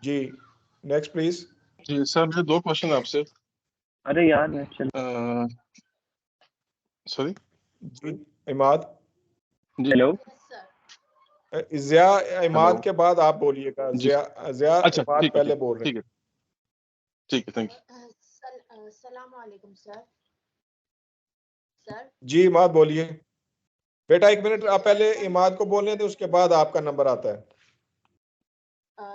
Ji next please. जी sir, मेरे दो क्वेश्चन आपसे। अरे यार मैं चल सॉरी जी इमाद। जी हेलो जिया इमाद हेलो के बाद आप बोलिएगा। जी जिया अच्छा इमाद ठीक है पहले बोल रहे ठीक है ठीक है थैंक यू। अस्सलाम वालेकुम सर। हैं। जी इमाद बोलिए। बेटा एक मिनट, आप पहले इमाद को बोलने दें, उसके बाद आपका नंबर आता है।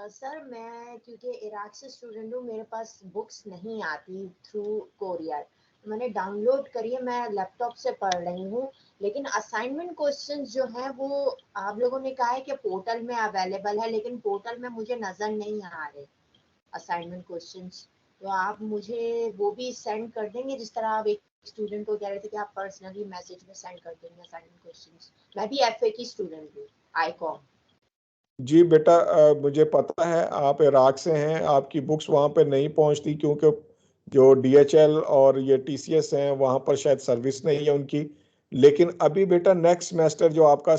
सर मैं क्योंकि इराक से स्टूडेंट हूँ, मेरे पास बुक्स नहीं आती थ्रू कोरियर। मैंने डाउनलोड करी है, मैं लैपटॉप से पढ़ रही हूँ, लेकिन असाइनमेंट क्वेश्चंस जो हैं वो आप लोगों ने कहा है कि पोर्टल में अवेलेबल है, लेकिन पोर्टल में मुझे नज़र नहीं आ रहे असाइनमेंट क्वेश्चंस। तो आप मुझे वो भी सेंड कर देंगे, जिस तरह आप एक स्टूडेंट को कह रहे थे कि आप पर्सनली मैसेज में सेंड कर देंगे असाइनमेंट क्वेश्चंस। मैं भी एफए की स्टूडेंट हूँ, आईकॉम। जी बेटा मुझे पता है आप इराक से हैं, आपकी बुक्स वहाँ पे नहीं पहुँचती क्योंकि जो डीएचएल और ये टीसीएस हैं वहाँ पर शायद सर्विस नहीं है उनकी। लेकिन अभी बेटा नेक्स्ट सेमेस्टर जो आपका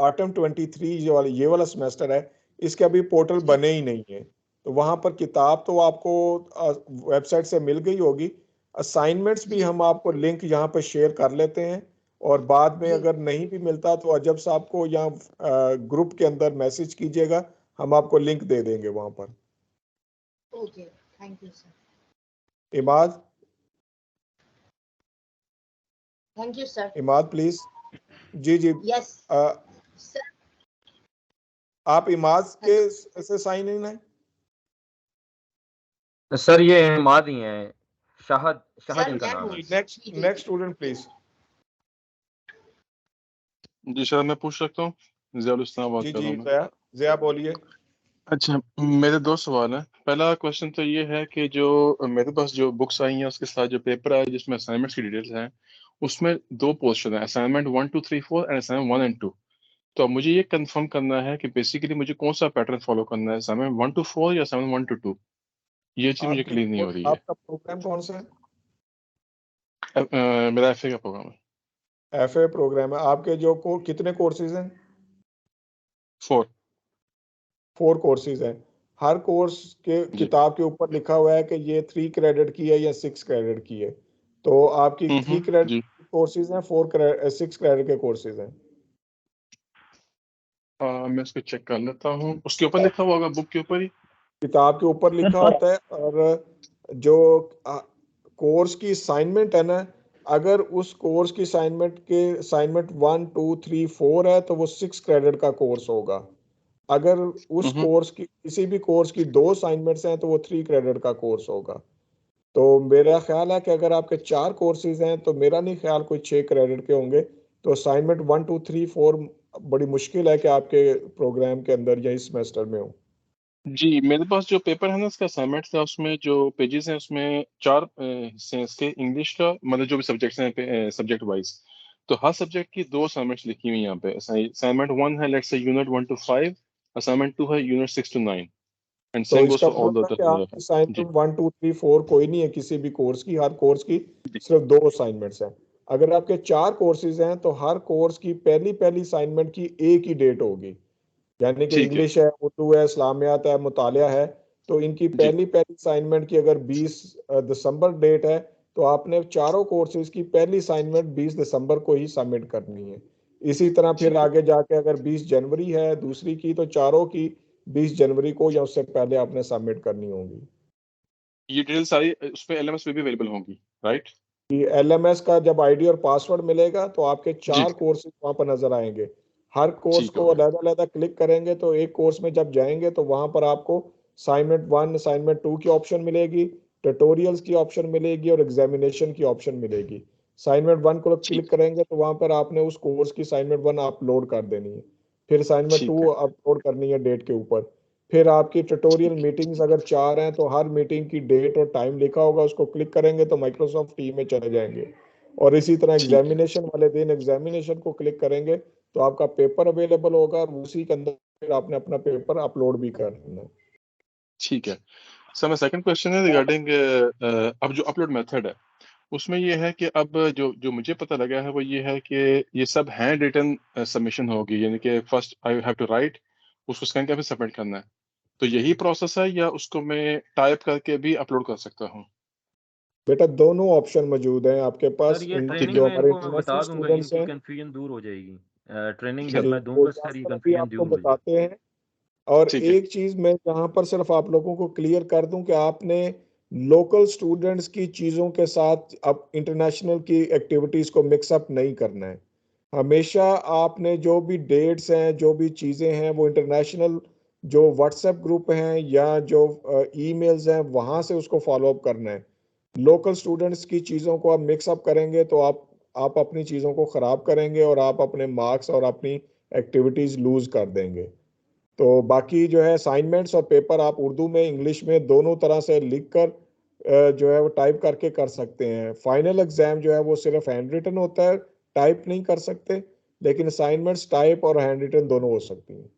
ऑटम 23 जो वाला ये वाला सेमेस्टर है, इसके अभी पोर्टल बने ही नहीं है। तो वहाँ पर किताब तो आपको वेबसाइट से मिल गई होगी। असाइनमेंट्स भी हम आपको लिंक यहाँ पे शेयर कर लेते हैं, और बाद में अगर नहीं भी मिलता तो अजब साहब को यहाँ ग्रुप के अंदर मैसेज कीजिएगा, हम आपको लिंक दे देंगे वहां पर। Okay thank you sir. Imad. Thank you sir. Imad please. जी जी यस सर। आप इमाद के से साइन इन है। सर ये इमाद ही हैं, शाहद शाहद सर इनका मैं नाम हूँ। है। नेक्स्ट जी, जी, नेक्स्ट जी। Student please. जी सर, मैं पूछ सकता हूँ? जियाउल इस्लाम बात जी कर रहा जी हूँ मैं। जिया बोलिए। अच्छा, मेरे दो सवाल हैं। पहला क्वेश्चन तो ये है कि जो मेरे पास जो बुक्स आई हैं उसके साथ जो पेपर आया जिसमें असाइनमेंट्स की डिटेल्स हैं, उसमें दो पोर्शन है, असाइनमेंट 1 2 3 4 एंड असाइनमेंट 1 एंड 2। तो अब मुझे ये कंफर्म करना है कि बेसिकली मुझे कौन सा पैटर्न फॉलो करना है, असाइनमेंट 1 to 4 या असाइनमेंट 1 to 2। ये चीज़ मुझे क्लियर नहीं हो रही है। आपका प्रोग्राम कौन सा है? मेरा एफए का प्रोग्राम है। एफए प्रोग्राम है आपके। जो कितने कोर्सेज हैं? 4 4 कोर्सेज हैं। हर कोर्स के जी। किताब के ऊपर लिखा हुआ है कि ये 3 क्रेडिट की है या 6 क्रेडिट की है। तो आपकी 3 क्रेडिट जी। कोर्सेज हैं, 6 क्रेडिट के कोर्सेज हैं। मैं इसको चेक कर लेता हूँ, उसके ऊपर लिखा हुआ होगा बुक के ऊपर ही। किताब के ऊपर लिखा होता है, और जो कोर्स की असाइनमेंट है ना, अगर उस कोर्स की असाइनमेंट 1 2 3 4 है तो वो 6 क्रेडिट का कोर्स होगा। अगर उस कोर्स की किसी भी कोर्स की 2 असाइनमेंट्स हैं तो वो 3 क्रेडिट का कोर्स होगा। तो मेरा ख्याल है कि अगर आपके 4 कोर्सेज हैं तो मेरा नहीं ख्याल कोई 6 क्रेडिट के होंगे। तो असाइनमेंट 1 2 3 4 बड़ी मुश्किल है कि आपके प्रोग्राम के अंदर या इस सेमेस्टर में हो। जी, मेरे पास जो पेपर है ना उसका असाइनमेंट था, उसमें जो पेजेस हैं उसमें 4 हिस्से हैं इसके। इंग्लिश का मतलब जो भी सब्जेक्ट्स हैं सब्जेक्ट वाइज, तो हर सब्जेक्ट की 2 असाइनमेंट्स लिखी हुई हैं यहाँ पे। असाइनमेंट 1 है let's say unit 1 to 5, assignment 2 है यूनिट 6 to 9 एंड तो सेम गोस इसका फॉर ऑल द मतलब कि आपकी जी। असाइनमेंट 1 2 3 4 कोई नहीं है किसी भी कोर्स की। हर कोर्स की सिर्फ 2 असाइनमेंट्स हैं। अगर आपके 4 कोर्सेज हैं तो हर कोर्स की पहली पहली असाइनमेंट की एक ही डेट होगी। यानी कि ठीक है इंग्लिश है, उर्दू है, इस्लामियात है, मुतालिया है, तो इनकी जी। पहली पहली असाइनमेंट की अगर 20 दिसंबर डेट है तो आपने चारों कोर्सेज की पहली असाइनमेंट 20 दिसंबर को ही सबमिट करनी है। इसी तरह फिर ठीक है, आगे जाके अगर 20 जनवरी है दूसरी की, तो चारों की 20 जनवरी को या उससे पहले आपने सबमिट करनी होगी। ये डिटेल सारी उस पे एलएमएस पे भी अवेलेबल होंगी, राइट? कि एलएमएस का जब आईडी और पासवर्ड मिलेगा तो आपके जी 4 कोर्सेज वहां पर नजर आएंगे। हर कोर्स ठीक हो को गया। अलग-अलग क्लिक करेंगे तो एक कोर्स में जब जाएंगे तो वहां पर आपको असाइनमेंट 1 असाइनमेंट 2 की ऑप्शन मिलेगी, ट्यूटोरियल्स की ऑप्शन मिलेगी और एग्जामिनेशन की ऑप्शन मिलेगी। असाइनमेंट 1 को ठीक क्लिक करेंगे तो वहां पर आपने उस कोर्स की असाइनमेंट 1 अपलोड कर देनी है। फिर असाइनमेंट ठीक 2 है। अपलोड करनी है डेट के ऊपर। फिर आपकी ट्यूटोरियल मीटिंग्स अगर 4 हैं तो हर मीटिंग की डेट और टाइम लिखा होगा, उसको क्लिक करेंगे तो माइक्रोसॉफ्ट टीम में चले जाएंगे। और इसी तरह ठीक है। एग्जामिनेशन वाले दिन एग्जामिनेशन को क्लिक करेंगे तो आपका पेपर अवेलेबल होगा, और उसी के अंदर फिर आपने अपना पेपर अपलोड भी कर देना है। ठीक है सर, मैं सेकंड क्वेश्चन है रिगार्डिंग अब जो अपलोड मेथड है उसमें ये है कि अब जो जो मुझे पता लगा है वो ये है कि ये सब हैंड रिटन सबमिशन होगी, यानी कि first I have to write, उसको स्कैन करके सबमिट करना है। तो यही प्रोसेस है या उसको मैं टाइप करके भी अपलोड कर सकता हूँ? बेटा दोनों ऑप्शन मौजूद हैं आपके पास। सर ये ठीक ट्रेनिंग जो में हमारे इनको मैं इंटरनेशनल बता दूंगा, स्टूडेंट्स इनकी हैं, कंफ्यूजन दूर हो जाएगी। ट्रेनिंग जब नहीं मैं वो दूंगा सर ये यासर अभी कंफ्यूजन आपको दूर हो जाएगी। बताते हैं। और ठीक है। एक चीज मैं यहाँ पर सिर्फ आप लोगों को क्लियर कर दूं कि आपने लोकल स्टूडेंट्स की चीजों के साथ अब इंटरनेशनल की एक्टिविटीज को मिक्सअप नहीं करना है। हमेशा आपने जो भी डेट्स हैं, जो भी चीजें हैं, वो इंटरनेशनल जो व्हाट्सएप ग्रुप हैं या जो ईमेल्स हैं वहां से उसको फॉलो अप करना है। लोकल स्टूडेंट्स की चीजों को आप मिक्सअप करेंगे तो आप अपनी चीजों को खराब करेंगे और आप अपने मार्क्स और अपनी एक्टिविटीज लूज कर देंगे। तो बाकी जो है असाइनमेंट्स और पेपर आप उर्दू में इंग्लिश में दोनों तरह से लिखकर जो है वो टाइप करके कर सकते हैं। फाइनल एग्जाम जो है वो सिर्फ हैंड रिटन होता है, टाइप नहीं कर सकते, लेकिन असाइनमेंट्स टाइप और हैंड रिटन दोनों हो सकती हैं।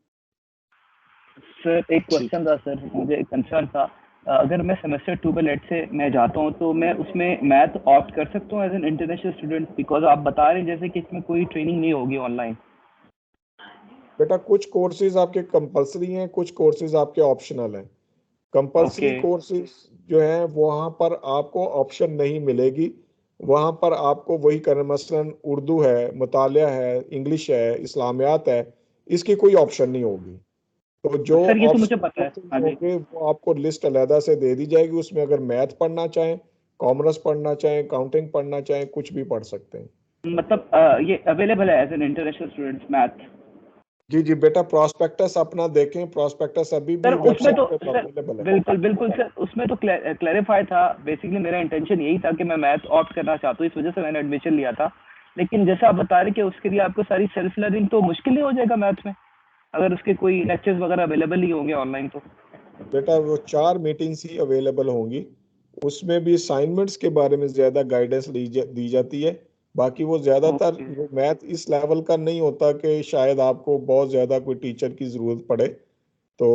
सर एक ठीक क्वेश्चन था सर, मुझे एक कंसर्न था। अगर मैं सेमेस्टर 2 पे लेट से मैं जाता हूँ तो मैं उसमें मैथ ऑप्ट कर सकता हूँ as an international student, because आप बता रहे हैं जैसे कि इसमें कोई ट्रेनिंग नहीं होगी ऑनलाइन। बेटा कुछ कोर्सेज आपके कंपलसरी हैं, कुछ कोर्सेज आपके ऑप्शनल हैं। कंपलसरी ओके कोर्सेज जो है वहां पर आपको ऑप्शन नहीं मिलेगी। वहां पर आपको वही करना, मसलन उर्दू है, मुतालिया है, इंग्लिश है, इस्लामियात है, इसकी कोई ऑप्शन नहीं होगी। तो जो सर ये तो मुझे ऑप्शन पता है, हाँ जी। होंगे वो आपको लिस्ट अलहदा से दे दी जाएगी। उसमें अगर मैथ पढ़ना चाहें, कॉमर्स पढ़ना चाहें, काउंटिंग पढ़ना चाहें, कुछ भी पढ़ सकते हैं। मतलब ये अवेलेबल है as an international students math? जी जी बेटा, प्रोस्पेक्टस अपना देखें, प्रोस्पेक्टस अभी सर भी उसमें तो वेबसाइट पे सर अवेलेबल है। बिल्कुल बिल्कुल सर, उसमें तो क्लैरिफाई था। बेसिकली मेरा इंटेंशन यही था कि मैं मैथ ऑप्ट करना चाहता हूँ, इस वजह से मैंने एडमिशन लिया था। लेकिन जैसा आप बता रहे कि उसके लिए आपको सारी सेल्फ लर्निंग, तो मुश्किल नहीं हो जाएगा मैथ में अगर उसके कोई लेक्चर्स वगैरह अवेलेबल नहीं होंगे ऑनलाइन तो? बेटा वो 4 मीटिंग्स ही अवेलेबल होंगी, उसमें भी असाइनमेंट्स के बारे में ज्यादा गाइडेंस दी जाती है। बाकी वो ज्यादातर ओके वो मैथ इस लेवल का नहीं होता कि शायद आपको बहुत ज्यादा कोई टीचर की जरूरत पड़े। तो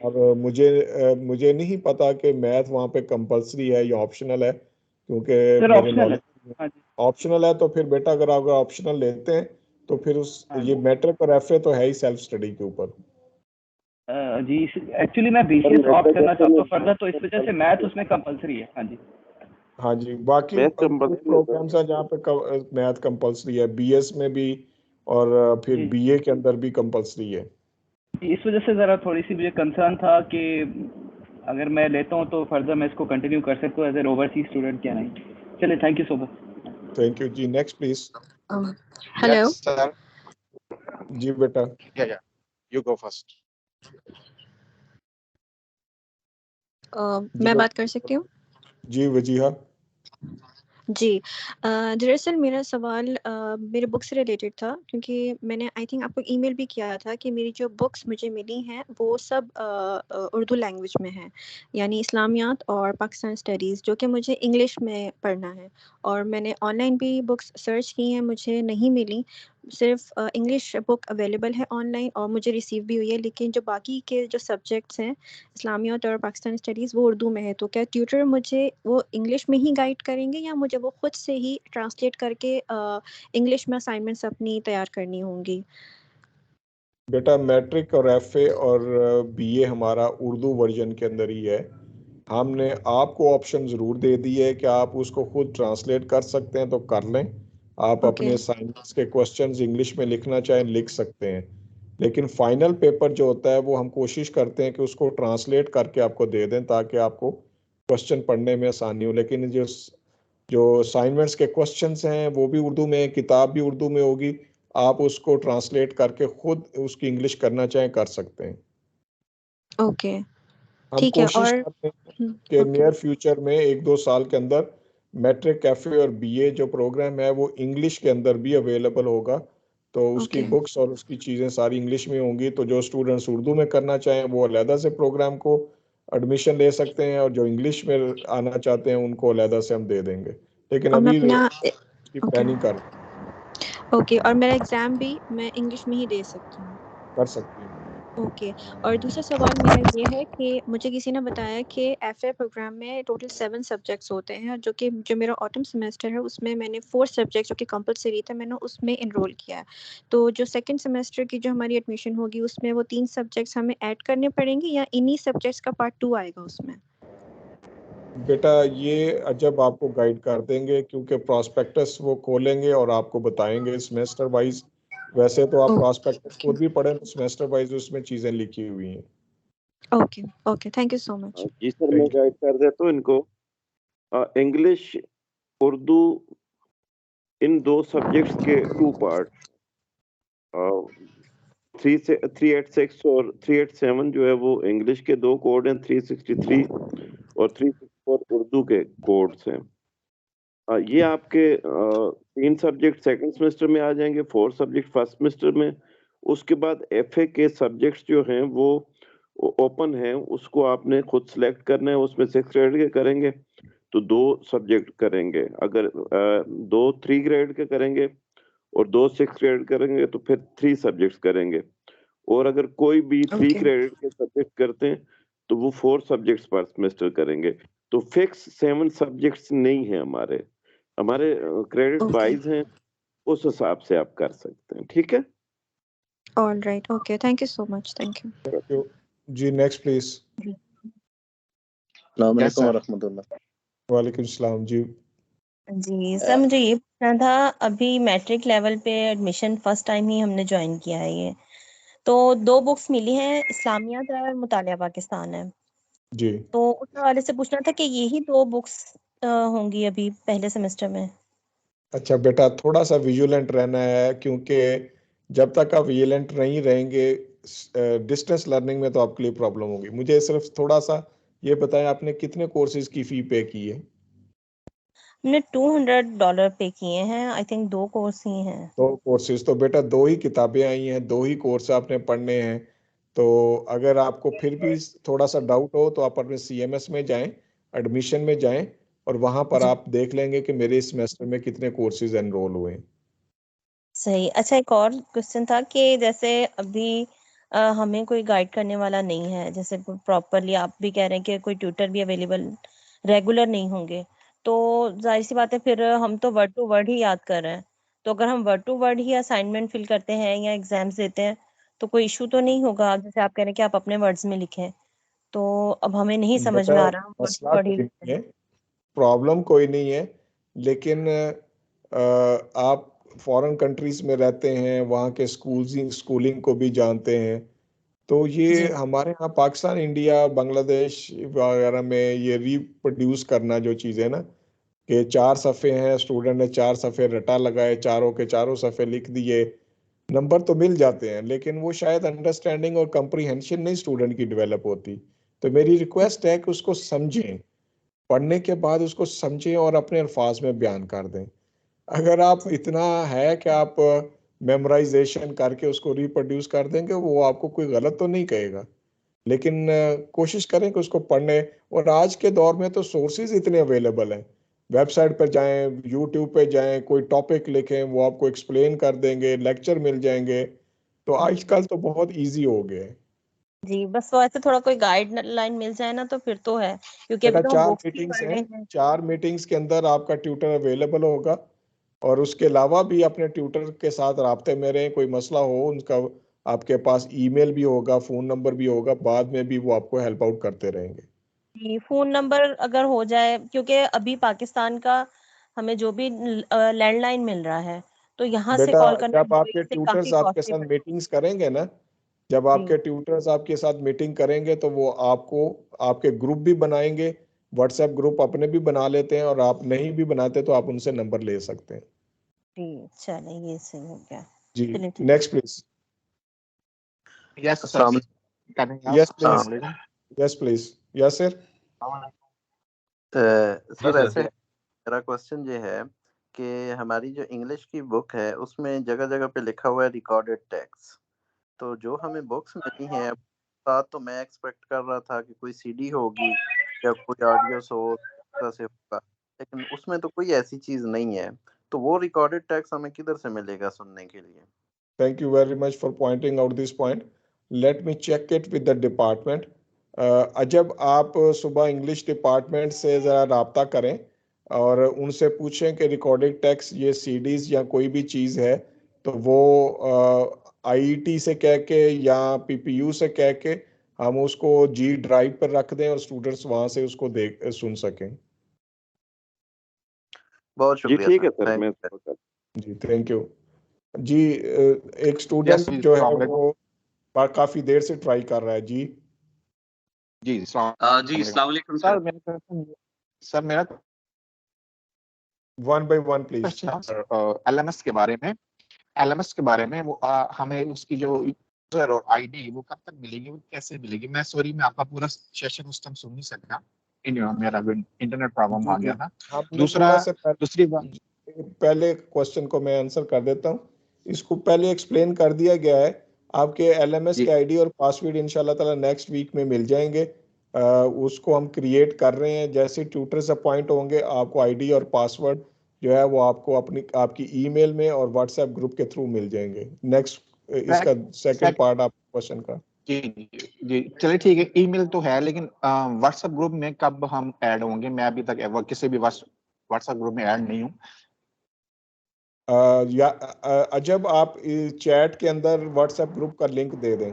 और मुझे नहीं पता कि मैथ वहाँ पे कंपलसरी है या ऑप्शनल है, क्योंकि सर मेरे ऑप्शनल है। नॉलेज हाँ जी। ऑप्शनल है। तो फिर बेटा अगर आप ऑप्शनल लेते हैं तो फिर उस हाँ ये जी। मैट्रिक और एफए तो है ही सेल्फ स्टडी के ऊपर। जी एक्चुअली मैं बीसीएस ऑप्ट करना चाहता हूँ फर्दर, तो इस वजह से मैथ उसमें कंपलसरी है। हाँ जी। हाँ जी, बाकी कुछ प्रोग्राम्स हैं जहाँ पे मैथ कंपलसरी है, बीएस में भी और फिर जी बीए के अंदर भी कंपलसरी है। जी, इस वजह से ज़रा थोड़ी सी मुझे कंसर्न था कि अगर मैं लेता हूँ तो फर्दर मैं इसको कंटिन्यू कर सकता हूँ एज एन ओवरसीज स्टूडेंट क्या नहीं। चलिए, thank you so much. Thank you जी। Next please. Hello. Yes, sir. जी बेटा। Yeah. You go first. जी मैं बात कर सकती हूँ? जी वजीहा। जी। दरअसल मेरा सवाल मेरे बुक से रिलेटेड था, क्योंकि मैंने आई थिंक आपको ईमेल भी किया था कि मेरी जो बुक्स मुझे मिली हैं वो सब उर्दू लैंग्वेज में हैं, यानी इस्लामियात और पाकिस्तान स्टडीज़, जो कि मुझे इंग्लिश में पढ़ना है। और मैंने ऑनलाइन भी बुक्स सर्च की हैं, मुझे नहीं मिली। सिर्फ इंग्लिश बुक अवेलेबल है ऑनलाइन और मुझे रिसीव भी हुई है, लेकिन जो बाकी के जो सब्जेक्ट्स हैं इस्लामियात और पाकिस्तानी स्टडीज़ वो उर्दू में है। तो क्या ट्यूटर मुझे वो इंग्लिश में ही गाइड करेंगे या मुझे वो खुद से ही ट्रांसलेट करके इंग्लिश में असाइनमेंट्स अपनी तैयार करनी होंगी? बेटा मैट्रिक और एफए और बीए हमारा उर्दू वर्जन के अंदर ही है। हमने आपको ऑप्शन ज़रूर दे दी है कि आप उसको खुद ट्रांसलेट कर सकते हैं तो कर लें। आप ओके। अपने असाइनमेंट्स के क्वेश्चंस इंग्लिश में लिखना चाहें लिख सकते हैं, लेकिन फाइनल पेपर जो होता है वो हम कोशिश करते हैं कि उसको ट्रांसलेट करके आपको दे दें ताकि आपको क्वेश्चन पढ़ने में आसानी हो। लेकिन जो जो असाइनमेंट्स के क्वेश्चंस हैं वो भी उर्दू में, किताब भी उर्दू में होगी। आप उसको ट्रांसलेट करके खुद उसकी इंग्लिश करना चाहें कर सकते हैं। ओके, हम ठीक है। कोशिश और करते हैं कि ओके। नियर फ्यूचर में 1-2 साल के अंदर मैट्रिक कैफे और बीए जो प्रोग्राम है वो इंग्लिश के अंदर भी अवेलेबल होगा। तो उसकी ओके। बुक्स और उसकी चीज़ें सारी इंग्लिश में होंगी। तो जो स्टूडेंट्स उर्दू में करना चाहें वो अलहदा से प्रोग्राम को एडमिशन ले सकते हैं, और जो इंग्लिश में आना चाहते हैं उनको अलहदा से हम दे देंगे। लेकिन और मैं अभी अपना उसकी ओके। प्लानिंग कर ओके, और मेरा एग्ज़ाम भी मैं इंग्लिश में ही दे सकती हूँ? सकती हैं। ओके। और दूसरा सवाल मेरा ये है कि मुझे किसी ने बताया कि एफए प्रोग्राम में टोटल 7 सब्जेक्ट्स होते हैं, जो मेरा ऑटम सेमेस्टर है उसमें मैंने 4 सब्जेक्ट्स जो कि कंपलसरी था मैंने उसमें एनरोल किया है। तो जो सेकंड सेमेस्टर की जो हमारी एडमिशन होगी उसमें वो 3 सब्जेक्ट्स हमें ऐड करने पड़ेंगे या इन्हीं सब्जेक्ट्स का पार्ट 2 आएगा उसमें? बेटा ये जब आपको गाइड कर देंगे, क्योंकि प्रॉस्पेक्टस वो खोलेंगे और आपको बताएंगे सेमेस्टर वाइज। वैसे तो आप प्रॉस्पेक्टस खुद भी पढ़ें तो सेमेस्टर वाइज उसमें चीज़ें लिखी हुई हैं। Okay, okay, thank you so much. जी सर, मैं थैंक यू। गाइड कर देता हूँ इनको। इंग्लिश, उर्दू, इन 2 सब्जेक्ट्स के 2 पार्ट, 386 और 387 जो है वो इंग्लिश के 2 कोड हैं, 363 और 364 उर्दू के कोड्स हैं। ये आपके 3 सब्जेक्ट सेकंड सेमेस्टर में आ जाएंगे, 4 सब्जेक्ट फर्स्ट सेमेस्टर में। उसके बाद एफए के सब्जेक्ट्स जो हैं वो ओपन हैं, उसको आपने खुद सेलेक्ट करना है। उसमें 6 ग्रेड के करेंगे तो 2 सब्जेक्ट करेंगे, अगर 2 3 ग्रेड के करेंगे और 2 6 ग्रेड करेंगे तो फिर 3 सब्जेक्ट्स करेंगे। और अगर कोई भी 3 ओके, क्रेडिट के सब्जेक्ट करते हैं तो वो 4 सब्जेक्ट्स पर सेमेस्टर करेंगे। तो फिक्स 7 सब्जेक्ट्स नहीं है हमारे क्रेडिट ओके, वाइज हैं, उस हिसाब से आप कर सकते हैं। ठीक है। All right, okay, thank you so much, thank you. Thank you जी। Next please. अस्सलाम यस वालेकुम सर। वरहमतुल्लाह। वालेकुम सलाम जी। जी सर, मुझे ये पूछना था, अभी मैट्रिक लेवल पे एडमिशन फर्स्ट टाइम ही हमने ज्वाइन किया है ये, तो 2 बुक्स मिली हैं, इस्लामियात है और मुतालिया पाकिस्तान है। जी तो उस हवाले से पूछना था कि यही 2 बुक्स होंगी अभी पहले सेमेस्टर में? अच्छा बेटा, थोड़ा सा विजिलेंट रहना है, क्योंकि जब तक आप विजिलेंट नहीं रहेंगे डिस्टेंस लर्निंग में तो आपके लिए प्रॉब्लम होगी। मुझे सिर्फ थोड़ा सा ये बताएं, आपने कितने कोर्सेज की फी पे की है? हमने $200 पे किए हैं, आई थिंक 2 कोर्स ही हैं। 2 कोर्सेज तो बेटा 2 ही किताबें आई हैं, 2 ही कोर्स आपने पढ़ने हैं। तो अगर आपको फिर भी थोड़ा सा डाउट हो तो आप अपने सीएमएस में जाएं, एडमिशन में जाएं, और वहां पर जी आप देख लेंगे कि मेरे इस सेमेस्टर में कितने कोर्सेज एनरोल हुए हैं। सही। अच्छा, एक और क्वेश्चन था कि जैसे अभी हमें कोई गाइड करने वाला नहीं है, जैसे प्रॉपरली आप भी कह रहे हैं कि कोई ट्यूटर भी अवेलेबल रेगुलर नहीं होंगे, तो जाहिर सी बात है फिर हम तो वर्ड टू वर्ड ही याद कर रहे हैं। तो अगर हम वर्ड टू वर्ड ही असाइनमेंट फिल करते हैं या एग्जाम्स देते हैं तो कोई इशू तो नहीं होगा? जैसे आप कह रहे हैं कि आप अपने वर्ड्स में लिखें, तो अब हमें नहीं समझ बेटा में आ रहा, हम वर्ड टू मसला वर्ड ही कोई लिखते नहीं हैं। है, प्रॉब्लम कोई नहीं है, लेकिन आप फॉरेन कंट्रीज में रहते हैं, वहाँ के स्कूलिंग को भी जानते हैं। तो ये जी हमारे यहाँ पाकिस्तान, इंडिया, बांग्लादेश वगैरह में ये रिप्रोड्यूस करना जो चीज़ है ना, कि 4 सफ़े हैं, स्टूडेंट ने 4 सफ़े रटा लगाए, चारों के चारों सफ़े लिख दिए, नंबर तो मिल जाते हैं, लेकिन वो शायद अंडरस्टैंडिंग और कंप्रीहेंशन नहीं स्टूडेंट की डेवलप होती। तो मेरी रिक्वेस्ट है कि उसको समझें, पढ़ने के बाद उसको समझें और अपने अल्फाज में बयान कर दें। अगर आप इतना है कि आप मेमोराइजेशन करके उसको रिप्रोड्यूस कर देंगे, वो आपको कोई गलत तो नहीं कहेगा, लेकिन कोशिश करें कि उसको पढ़ने। और आज के दौर में तो सोर्सेज इतने अवेलेबल हैं, वेबसाइट पर जाएं, यूट्यूब पे जाएं, कोई टॉपिक लिखें, वो आपको एक्सप्लेन कर देंगे, लेक्चर मिल जाएंगे। तो आजकल तो बहुत इजी हो गया है। जी, बस वो ऐसे थोड़ा कोई गाइडलाइन मिल जाए ना तो फिर तो है, क्योंकि बेटा अभी तो हम बुक्स ही पढ़ रहे हैं। 4 मीटिंग्स के अंदर आपका ट्यूटर अवेलेबल होगा, और उसके अलावा भी अपने ट्यूटर के साथ राब्ते में रहें। कोई मसला हो उनका, आपके पास ईमेल भी होगा, फ़ोन नंबर भी होगा, बाद में भी वो आपको हेल्प आउट करते रहेंगे। जी, फोन नंबर अगर हो जाए, क्योंकि अभी पाकिस्तान का हमें जो भी लैंडलाइन मिल रहा है, तो यहाँ से बेटा कॉल करना जब आपके यूएई से ट्यूटर्स काफी आपके कॉस्टली साथ पड़ता मीटिंग्स करेंगे ना, जब है। जी आपके ट्यूटर्स आपके साथ मीटिंग करेंगे तो वो आपको आपके ग्रुप भी बनाएंगे, व्हाट्सएप ग्रुप अपने भी बना लेते हैं, और आप नहीं भी बनाते तो आप उनसे नंबर ले सकते हैं। जी, चले ये सही हो गया। जी चलिए ठीक। Next please. यस अस्सलाम सर। करेंगे आप। यस अस्सलाम प्लीज। वालेकुम। Yes please. Yes sir. जी सर सर। ऐसे मेरा क्वेश्चन ये है कि हमारी जो इंग्लिश की बुक है उसमें जगह जगह पे लिखा हुआ है रिकॉर्डेड टेक्स्ट, तो जो हमें बुक्स मिली हैं साथ, तो मैं एक्सपेक्ट कर रहा था कि कोई सीडी होगी या कोई ऑडियो सोर्स तरह से होगा, लेकिन उसमें तो कोई ऐसी चीज नहीं है। तो वो रिकॉर्डेड टेक्स्ट हमें किधर से मिलेगा सुनने के लिए? Thank you very much for pointing out this point. Let me check it with the department. अजब, आप सुबह इंग्लिश डिपार्टमेंट से ज़रा रब्ता करें और उनसे पूछें कि रिकॉर्डिंग टेक्स्ट ये सीडीज या कोई भी चीज़ है तो वो आईईटी से कह के या पीपीयू से कह के हम उसको जी ड्राइव पर रख दें और स्टूडेंट्स वहां से उसको देख सुन सकें। बहुत जी शुक्रिया ठीक है सर, सर, थैंक मैं जी थैंक यू जी। एक यस स्टूडेंट जी, जो है अस्सलाम वालेकुम। वो काफी देर से ट्राई कर रहा है जी। जी अस्सलाम जी अस्सलाम वालेकुम सर। सर। मेरा one by one please. Question sir LMS के बारे में। एलएमएस के बारे में वो हमें उसकी जो यूजर और आईडी वो कब तक मिलेगी, वो कैसे मिलेगी? मैं सॉरी, मैं आपका पूरा सेशन उस टाइम सुन नहीं सका, मेरा इंटरनेट प्रॉब्लम जी आ जी, गया था। आपने दूसरा थोड़ा सा दूसरी बात, पहले क्वेश्चन को मैं आंसर कर देता हूँ। इसको पहले एक्सप्लेन कर दिया गया है। आपके एलएमएस जी के आईडी और पासवर्ड इंशाल्लाह ताला नेक्स्ट वीक में मिल जाएंगे। उसको हम क्रिएट कर रहे हैं। जैसे ट्यूटर्स अपॉइंट होंगे आपको आईडी और पासवर्ड जो है वो आपको आपकी ईमेल में और व्हाट्सएप ग्रुप के थ्रू मिल जाएंगे। नेक्स्ट इसका सेकंड पार्ट आप क्वेश्चन का। जी जी चलिए ठीक है। ईमेल तो है, लेकिन व्हाट्सएप ग्रुप में कब हम ऐड होंगे? मैं अभी तक किसी भी व्हाट्सएप ग्रुप में ऐड नहीं हूँ। या अजब, आप चैट के अंदर व्हाट्सएप ग्रुप का लिंक दे दें।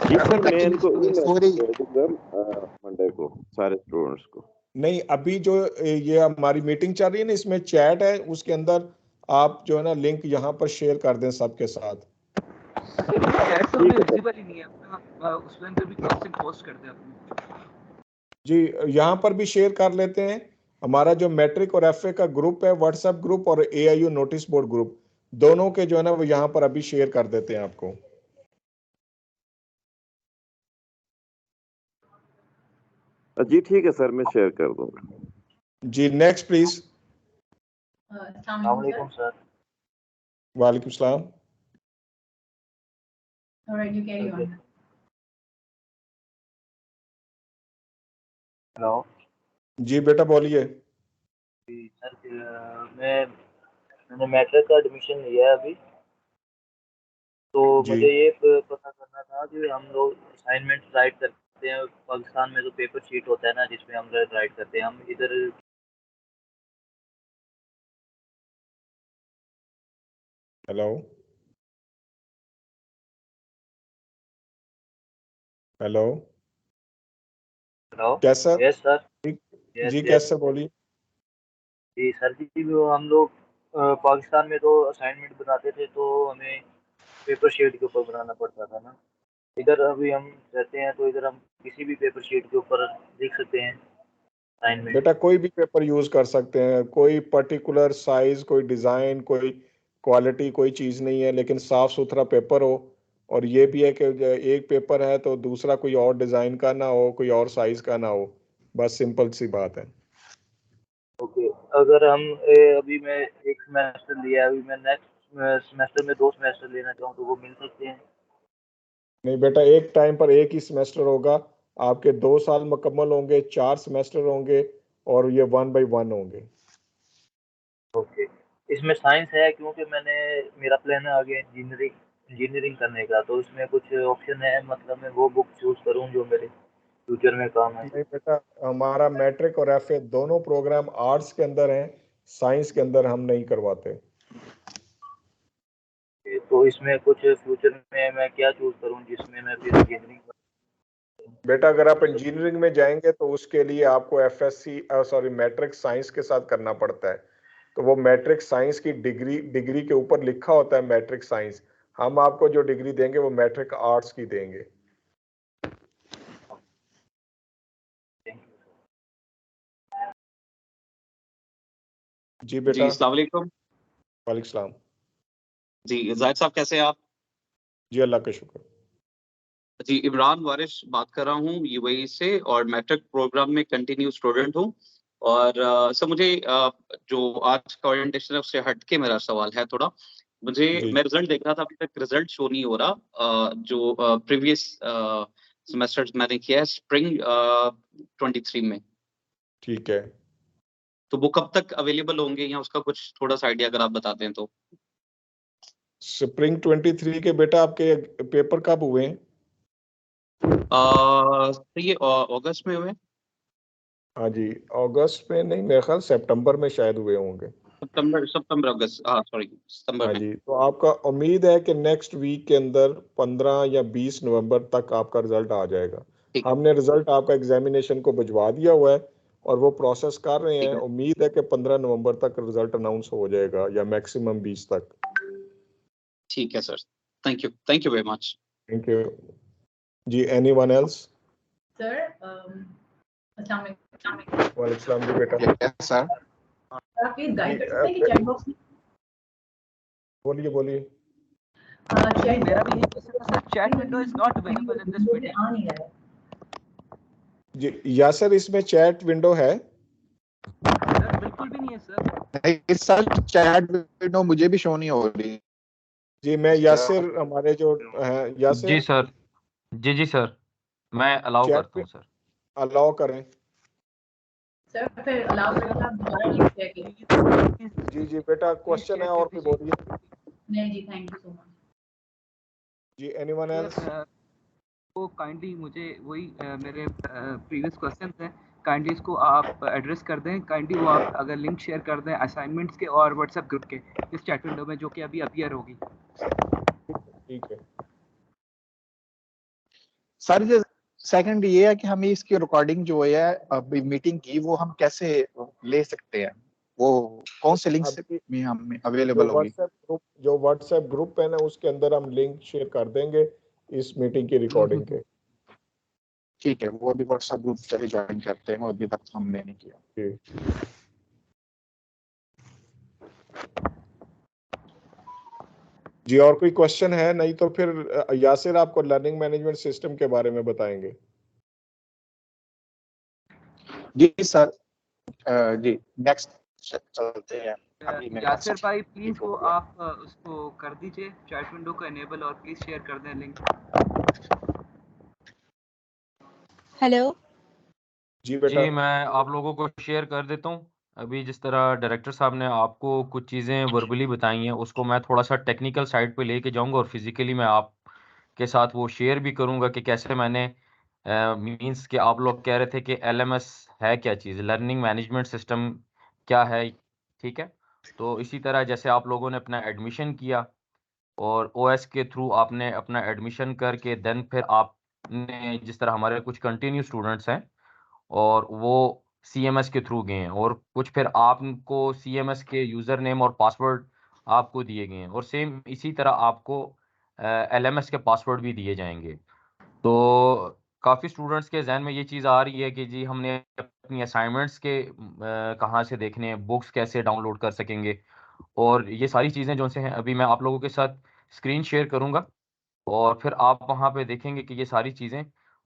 जी सर, मैं इनको सॉरी ईमेल भेज दूंगा मंडे को सारे स्टूडेंट्स को। नहीं, अभी जो ये हमारी मीटिंग चल रही है ना, इसमें चैट है, उसके अंदर आप जो है ना लिंक यहाँ पर शेयर कर दें सबके साथ। चैट तो हमें विजिबल ही नहीं है, हम उसमें अंदर भी क्वेश्चन पोस्ट करते हैं अपने। जी यहाँ पर भी शेयर कर लेते हैं। हमारा जो मैट्रिक और एफए का ग्रुप है, व्हाट्सएप ग्रुप और एआईयू नोटिस बोर्ड ग्रुप, दोनों के जो है ना वो यहाँ पर अभी शेयर कर देते हैं आपको। जी ठीक है सर, मैं शेयर कर दूंगा। जी नेक्स्ट प्लीज। अस्सलाम वालेकुम सर। वालेकुम सलाम। Alright, you carry on. Hello जी बेटा बोलिए। जी सर, मैंने मैट्रिक का एडमिशन लिया है अभी, तो जी मुझे ये पता करना था कि हम लोग असाइनमेंट राइट करते हैं पाकिस्तान में, तो पेपर शीट होता है ना जिसमें हम राइट करते हैं, हम इधर हेलो हेलो हेलो कैसा? यस सर, जी यस कैसे बोलिए। जी सर जी, वो हम लोग पाकिस्तान में तो असाइनमेंट बनाते थे तो हमें पेपर शीट के ऊपर बनाना पड़ता था ना। इधर अभी हम रहते हैं तो इधर हम किसी भी पेपर शीट के ऊपर लिख सकते हैं असाइनमेंट। बेटा कोई भी पेपर यूज कर सकते हैं, कोई पर्टिकुलर साइज, कोई डिजाइन, कोई क्वालिटी, कोई चीज नहीं है, लेकिन साफ सुथरा पेपर हो। और ये भी है कि एक पेपर है तो दूसरा कोई और डिजाइन का ना हो, कोई और साइज का ना हो। बस सिंपल सी बात है। ओके, अगर हम अभी मैं एक सेमेस्टर लिया है, अभी मैं नेक्स्ट सेमेस्टर में 2 सेमेस्टर लेना चाहूँ तो वो मिल सकते हैं? नहीं बेटा, एक टाइम पर एक ही सेमेस्टर होगा। आपके 2 साल मुकम्मल होंगे, 4 सेमेस्टर होंगे और ये 1 by 1 होंगे। ओके, इसमें साइंस है क्योंकि मेरा प्लान है आगे इंजीनियरिंग करने का, तो इसमें कुछ ऑप्शन है, मतलब मैं वो बुक चूज करूँ जो मेरे फ्यूचर में काम आए? नहीं बेटा, हमारा मैट्रिक और एफए दोनों प्रोग्राम आर्ट्स के अंदर हैं, साइंस के अंदर हम नहीं करवाते। तो इसमें कुछ फ्यूचर में मैं क्या चूज करूँ जिसमें मैं फिर इंजीनियरिंग? बेटा अगर आप इंजीनियरिंग में जाएंगे तो उसके लिए आपको मैट्रिक साइंस के साथ करना पड़ता है। तो वो मैट्रिक साइंस की डिग्री के ऊपर लिखा होता है मैट्रिक साइंस। हम आपको जो डिग्री देंगे वो मैट्रिक आर्ट्स की देंगे। जी बेटा। जी अस्सलाम वालेकुम। वालेकुम सलाम। जी जाहिद साहब कैसे हैं आप? जी अल्लाह का शुक्र। जी इमरान वारिस बात कर रहा हूँ यूएई से, और मैट्रिक प्रोग्राम में कंटिन्यू स्टूडेंट हूँ। और सर मुझे जो आज का ओरिएंटेशन है उससे हटके मेरा सवाल है थोड़ा। मुझे जी मैं रिजल्ट देख रहा था, अभी तक रिजल्ट शो नहीं हो रहा। जो प्रीवियस सेमेस्टर्स मैंने किया है स्प्रिंग 23 में, ठीक है। तो वो कब तक अवेलेबल होंगे या उसका कुछ थोड़ा सा आइडिया अगर आप बता दें तो। स्प्रिंग 23 के बेटा आपके पेपर कब हुए हैं? तो ये अगस्त में हुए। हाँ जी, अगस्त में नहीं, मेरे ख्याल सितंबर में शायद हुए होंगे। सितंबर अगस्त, हाँ सॉरी सितंबर हाँ में। जी, तो आपका उम्मीद है कि नेक्स्ट वीक के अंदर 15 या 20 नवंबर तक आपका रिजल्ट आ जाएगा। ठीक हमने रिजल्ट आपका एग्जामिनेशन को भिजवा दिया हुआ है और वो प्रोसेस कर रहे ठीक हैं। है उम्मीद है कि 15 नवंबर तक रिजल्ट अनाउंस हो जाएगा या मैक्सिमम 20 तक। ठीक है sir, thank you very much. Thank you जी। Anyone else? सर अस्सलाम वालेकुम। वालेकुम सलाम जी बेटा। Yes sir. आप प्लीज गाइड जी, कर सकते हैं कि चैट बॉक्स में बोलिए बोलिए। चैट मेरा भी यही क्वेश्चन था sir, chat window is not available in this meeting. आ नहीं रहा है जी यासर, इसमें चैट विंडो है? सर बिल्कुल भी नहीं है सर। नहीं सर, चैट विंडो मुझे भी शो नहीं हो रही। जी मैं यासिर, हमारे जो हैं जी यासिर, सर, जी सर, मैं अलाउ चैट करता हूँ सर। अलाउ करें। सर फिर अलाउ करके आप दोबारा लिंक शेयर कीजिए। जी जी बेटा, क्वेश्चन है और कोई बोलिए। नहीं जी, थैंक यू सो मच। जी एनीवन एल्स? सर तो काइंडली मुझे वही मेरे प्रीवियस क्वेश्चन थे, काइंडली इसको आप एड्रेस कर दें। काइंडली वो आप अगर लिंक शेयर कर दें असाइनमेंट्स के और व्हाट्सएप ग्रुप के इस चैट विंडो में, जो कि अभी अपीयर होगी। ठीक है सर जो सेकंड ये है कि हमें इसकी रिकॉर्डिंग जो है अभी मीटिंग की, वो हम कैसे ले सकते हैं? वो कौन से लिंक अभी में हमें जो अवेलेबल होगी? व्हाट्सएप ग्रुप है ना, उसके अंदर हम लिंक शेयर कर देंगे इस मीटिंग की रिकॉर्डिंग के। ठीक है, वो अभी व्हाट्सएप ग्रुप से ज्वाइन करते हैं, अभी तक हमने नहीं किया। जी जी, और कोई क्वेश्चन है? नहीं तो फिर यासिर आपको लर्निंग मैनेजमेंट सिस्टम के बारे में बताएंगे। जी सर, जी नेक्स्ट चलते हैं। अभी मेरे पास यासिर भाई प्लीज वो आप उसको कर दीजिए चैट विंडो को एनेबल, और प्लीज शेयर कर दें लिंक। हेलो जी बेटा। जी मैं आप लोगों को शेयर कर देता हूँ। अभी जिस तरह डायरेक्टर साहब ने आपको कुछ चीज़ें वर्बली बताई हैं, उसको मैं थोड़ा सा टेक्निकल साइड पे लेके जाऊंगा और फिजिकली मैं आपके साथ वो शेयर भी करूंगा कि कैसे मैंने मींस कि आप लोग कह रहे थे कि एलएमएस है क्या चीज़, लर्निंग मैनेजमेंट सिस्टम क्या है, ठीक है। तो इसी तरह जैसे आप लोगों ने अपना एडमिशन किया और ओएस के थ्रू आपने अपना एडमिशन करके देन फिर आपने, जिस तरह हमारे कुछ कंटिन्यू स्टूडेंट्स हैं और वो सीएमएस के थ्रू गए हैं, और कुछ फिर आपको सीएमएस के यूज़र नेम और पासवर्ड आपको दिए गए हैं, और सेम इसी तरह आपको एलएमएस के पासवर्ड भी दिए जाएंगे। तो काफ़ी स्टूडेंट्स के जहन में ये चीज़ आ रही है कि जी हमने अपनी असाइनमेंट्स के कहाँ से देखने हैं, बुक्स कैसे डाउनलोड कर सकेंगे, और ये सारी चीज़ें जो से हैं अभी मैं आप लोगों के साथ स्क्रीन शेयर करूँगा और फिर आप वहाँ पे देखेंगे कि ये सारी चीज़ें,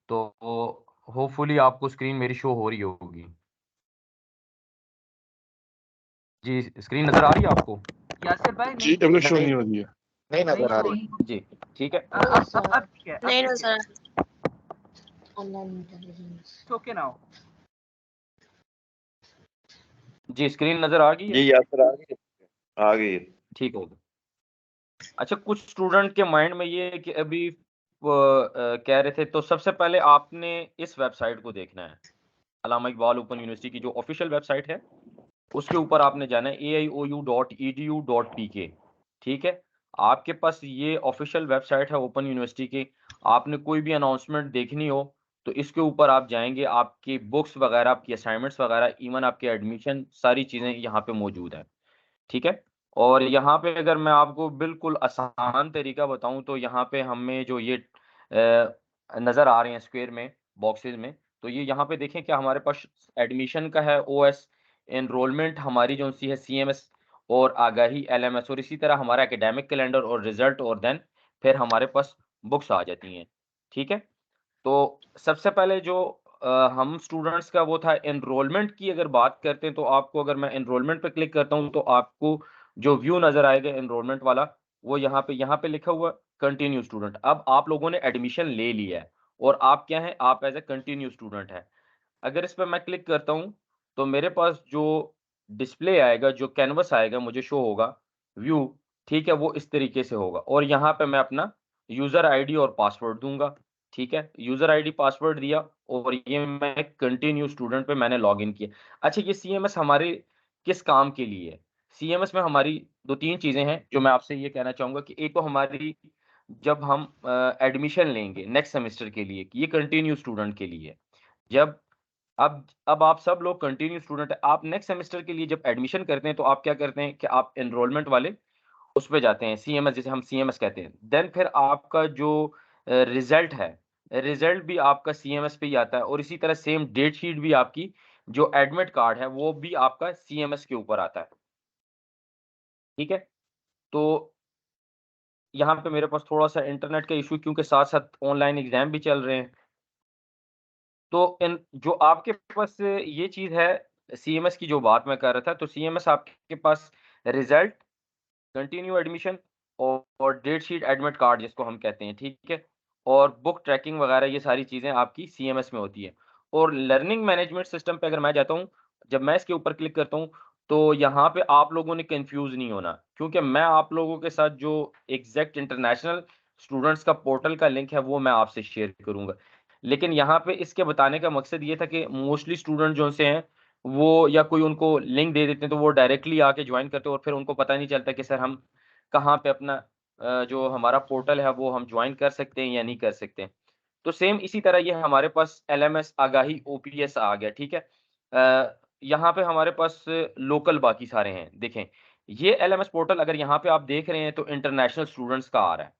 तो होपफुली आपको स्क्रीन मेरी शो हो रही होगी। जी स्क्रीन नज़र आ रही है आपको? यासिर भाई जी नहीं अभी शो नहीं हो रही है। नहीं नजर आ रही। जी ठीक है। अब ठीक है, अब नहीं ठीक है। Online intelligence okay now. जी स्क्रीन नज़र आ गई है? जी यासर आ गई। ठीक है। अच्छा, कुछ स्टूडेंट के माइंड में ये है कि अभी वो कह रहे थे, तो सबसे पहले आपने इस वेबसाइट को देखना है, अल्लामा इकबाल ओपन यूनिवर्सिटी की जो ऑफिशियल वेबसाइट है उसके ऊपर आपने जाना है aiou.edu.pk। ठीक है, आपके पास ये ऑफिशियल वेबसाइट है ओपन यूनिवर्सिटी की। आपने कोई भी अनाउंसमेंट देखनी हो तो इसके ऊपर आप जाएंगे, आपकी बुक्स वगैरह, आपकी असाइनमेंट्स वगैरह, इवन आपके एडमिशन, सारी चीज़ें यहाँ पे मौजूद हैं। ठीक है, और यहाँ पे अगर मैं आपको बिल्कुल आसान तरीका बताऊं तो यहाँ पे हमें जो ये नज़र आ रहे हैं स्क्वायर में, बॉक्सेस में, तो ये यहाँ पे देखें क्या हमारे पास एडमिशन का है ओएस, एनरोलमेंट हमारी जो सी है सीएमएस, और आगाही एलएमएस, और इसी तरह हमारा एकेडमिक कैलेंडर और रिजल्ट, और देन फिर हमारे पास बुक्स आ जाती हैं। ठीक है, तो सबसे पहले जो हम स्टूडेंट्स का वो था एनरोलमेंट की, अगर बात करते हैं तो आपको, अगर मैं एनरोलमेंट पे क्लिक करता हूं तो आपको जो व्यू नजर आएगा एनरोलमेंट वाला, वो यहाँ पे लिखा हुआ कंटिन्यू स्टूडेंट। अब आप लोगों ने एडमिशन ले लिया है और आप क्या है, आप एज ए कंटिन्यू स्टूडेंट है। अगर इस पर मैं क्लिक करता हूं तो मेरे पास जो डिस्प्ले आएगा, जो कैनवस आएगा, मुझे शो होगा व्यू ठीक है, वो इस तरीके से होगा और यहाँ पे मैं अपना यूजर आईडी और पासवर्ड दूंगा। ठीक है, यूजर आईडी पासवर्ड दिया और ये मैं कंटिन्यू स्टूडेंट पे मैंने लॉग इन किया। अच्छा, ये सीएमएस हमारे किस काम के लिए है? सीएमएस में हमारी 2-3 चीजें हैं जो मैं आपसे ये कहना चाहूंगा कि एक तो हमारी जब हम एडमिशन लेंगे नेक्स्ट सेमेस्टर के लिए, कि ये कंटिन्यू स्टूडेंट के लिए है। जब अब आप सब लोग कंटिन्यू स्टूडेंट है, आप नेक्स्ट सेमेस्टर के लिए जब एडमिशन करते हैं तो आप क्या करते हैं कि आप एनरोलमेंट वाले उस पे जाते हैं, सीएमएस जिसे हम सीएमएस कहते हैं। देन फिर आपका जो रिजल्ट है, रिजल्ट भी आपका सीएमएस पे ही आता है और इसी तरह सेम डेट शीट भी आपकी जो एडमिट कार्ड है वो भी आपका सीएमएस के ऊपर आता है। ठीक है, तो यहाँ पे मेरे पास थोड़ा सा इंटरनेट का इशू क्योंकि साथ साथ ऑनलाइन एग्जाम भी चल रहे हैं। तो इन जो आपके पास ये चीज है सीएमएस की जो बात मैं कर रहा था, तो सीएमएस आपके पास रिजल्ट, कंटिन्यू एडमिशन और डेट शीट एडमिट कार्ड जिसको हम कहते हैं, ठीक है, और बुक ट्रैकिंग वगैरह ये सारी चीज़ें आपकी सीएमएस में होती है। और लर्निंग मैनेजमेंट सिस्टम पे अगर मैं जाता हूँ, जब मैं इसके ऊपर क्लिक करता हूँ, तो यहाँ पे आप लोगों ने कंफ्यूज नहीं होना, क्योंकि मैं आप लोगों के साथ जो एग्जैक्ट इंटरनेशनल स्टूडेंट्स का पोर्टल का लिंक है वो मैं आपसे शेयर करूंगा। लेकिन यहाँ पे इसके बताने का मकसद ये था कि मोस्टली स्टूडेंट जो से हैं वो या कोई उनको लिंक दे देते हैं तो वो डायरेक्टली आके ज्वाइन करते हैं और फिर उनको पता नहीं चलता कि सर हम कहाँ पे अपना जो हमारा पोर्टल है वो हम ज्वाइन कर सकते हैं या नहीं कर सकते हैं। तो सेम इसी तरह ये हमारे पास एलएमएस आगाही ओपीएस आ गया, ठीक है। यहाँ पे हमारे पास लोकल बाकी सारे हैं। देखें, ये एलएमएस पोर्टल अगर यहाँ पे आप देख रहे हैं तो इंटरनेशनल स्टूडेंट्स का आ रहा है।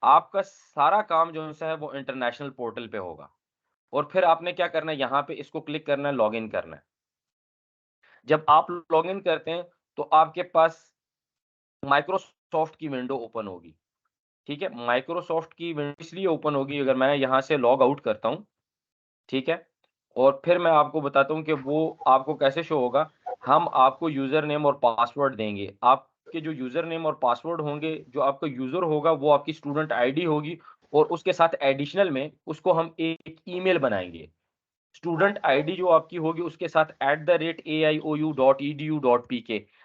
आपका सारा काम जो है वो इंटरनेशनल पोर्टल पे होगा और फिर आपने क्या करना है, यहाँ पे इसको क्लिक करना है, लॉगिन करना है। जब आप लॉगिन करते हैं तो आपके पास माइक्रोसॉफ्ट की विंडो ओपन होगी, ठीक है। माइक्रोसॉफ्ट की विंडो इसलिए ओपन होगी, अगर मैं यहाँ से लॉग आउट करता हूँ, ठीक है, और फिर मैं आपको बताता हूँ कि वो आपको कैसे शो होगा। हम आपको यूजर नेम और पासवर्ड देंगे। आपके जो यूजर नेम और पासवर्ड होंगे, जो आपका यूजर होगा वो आपकी स्टूडेंट आईडी होगी और उसके साथ एडिशनल में उसको हम एक ईमेल बनाएंगे। स्टूडेंट आईडी जो आपकी होगी उसके साथ @aiou.edu.pk।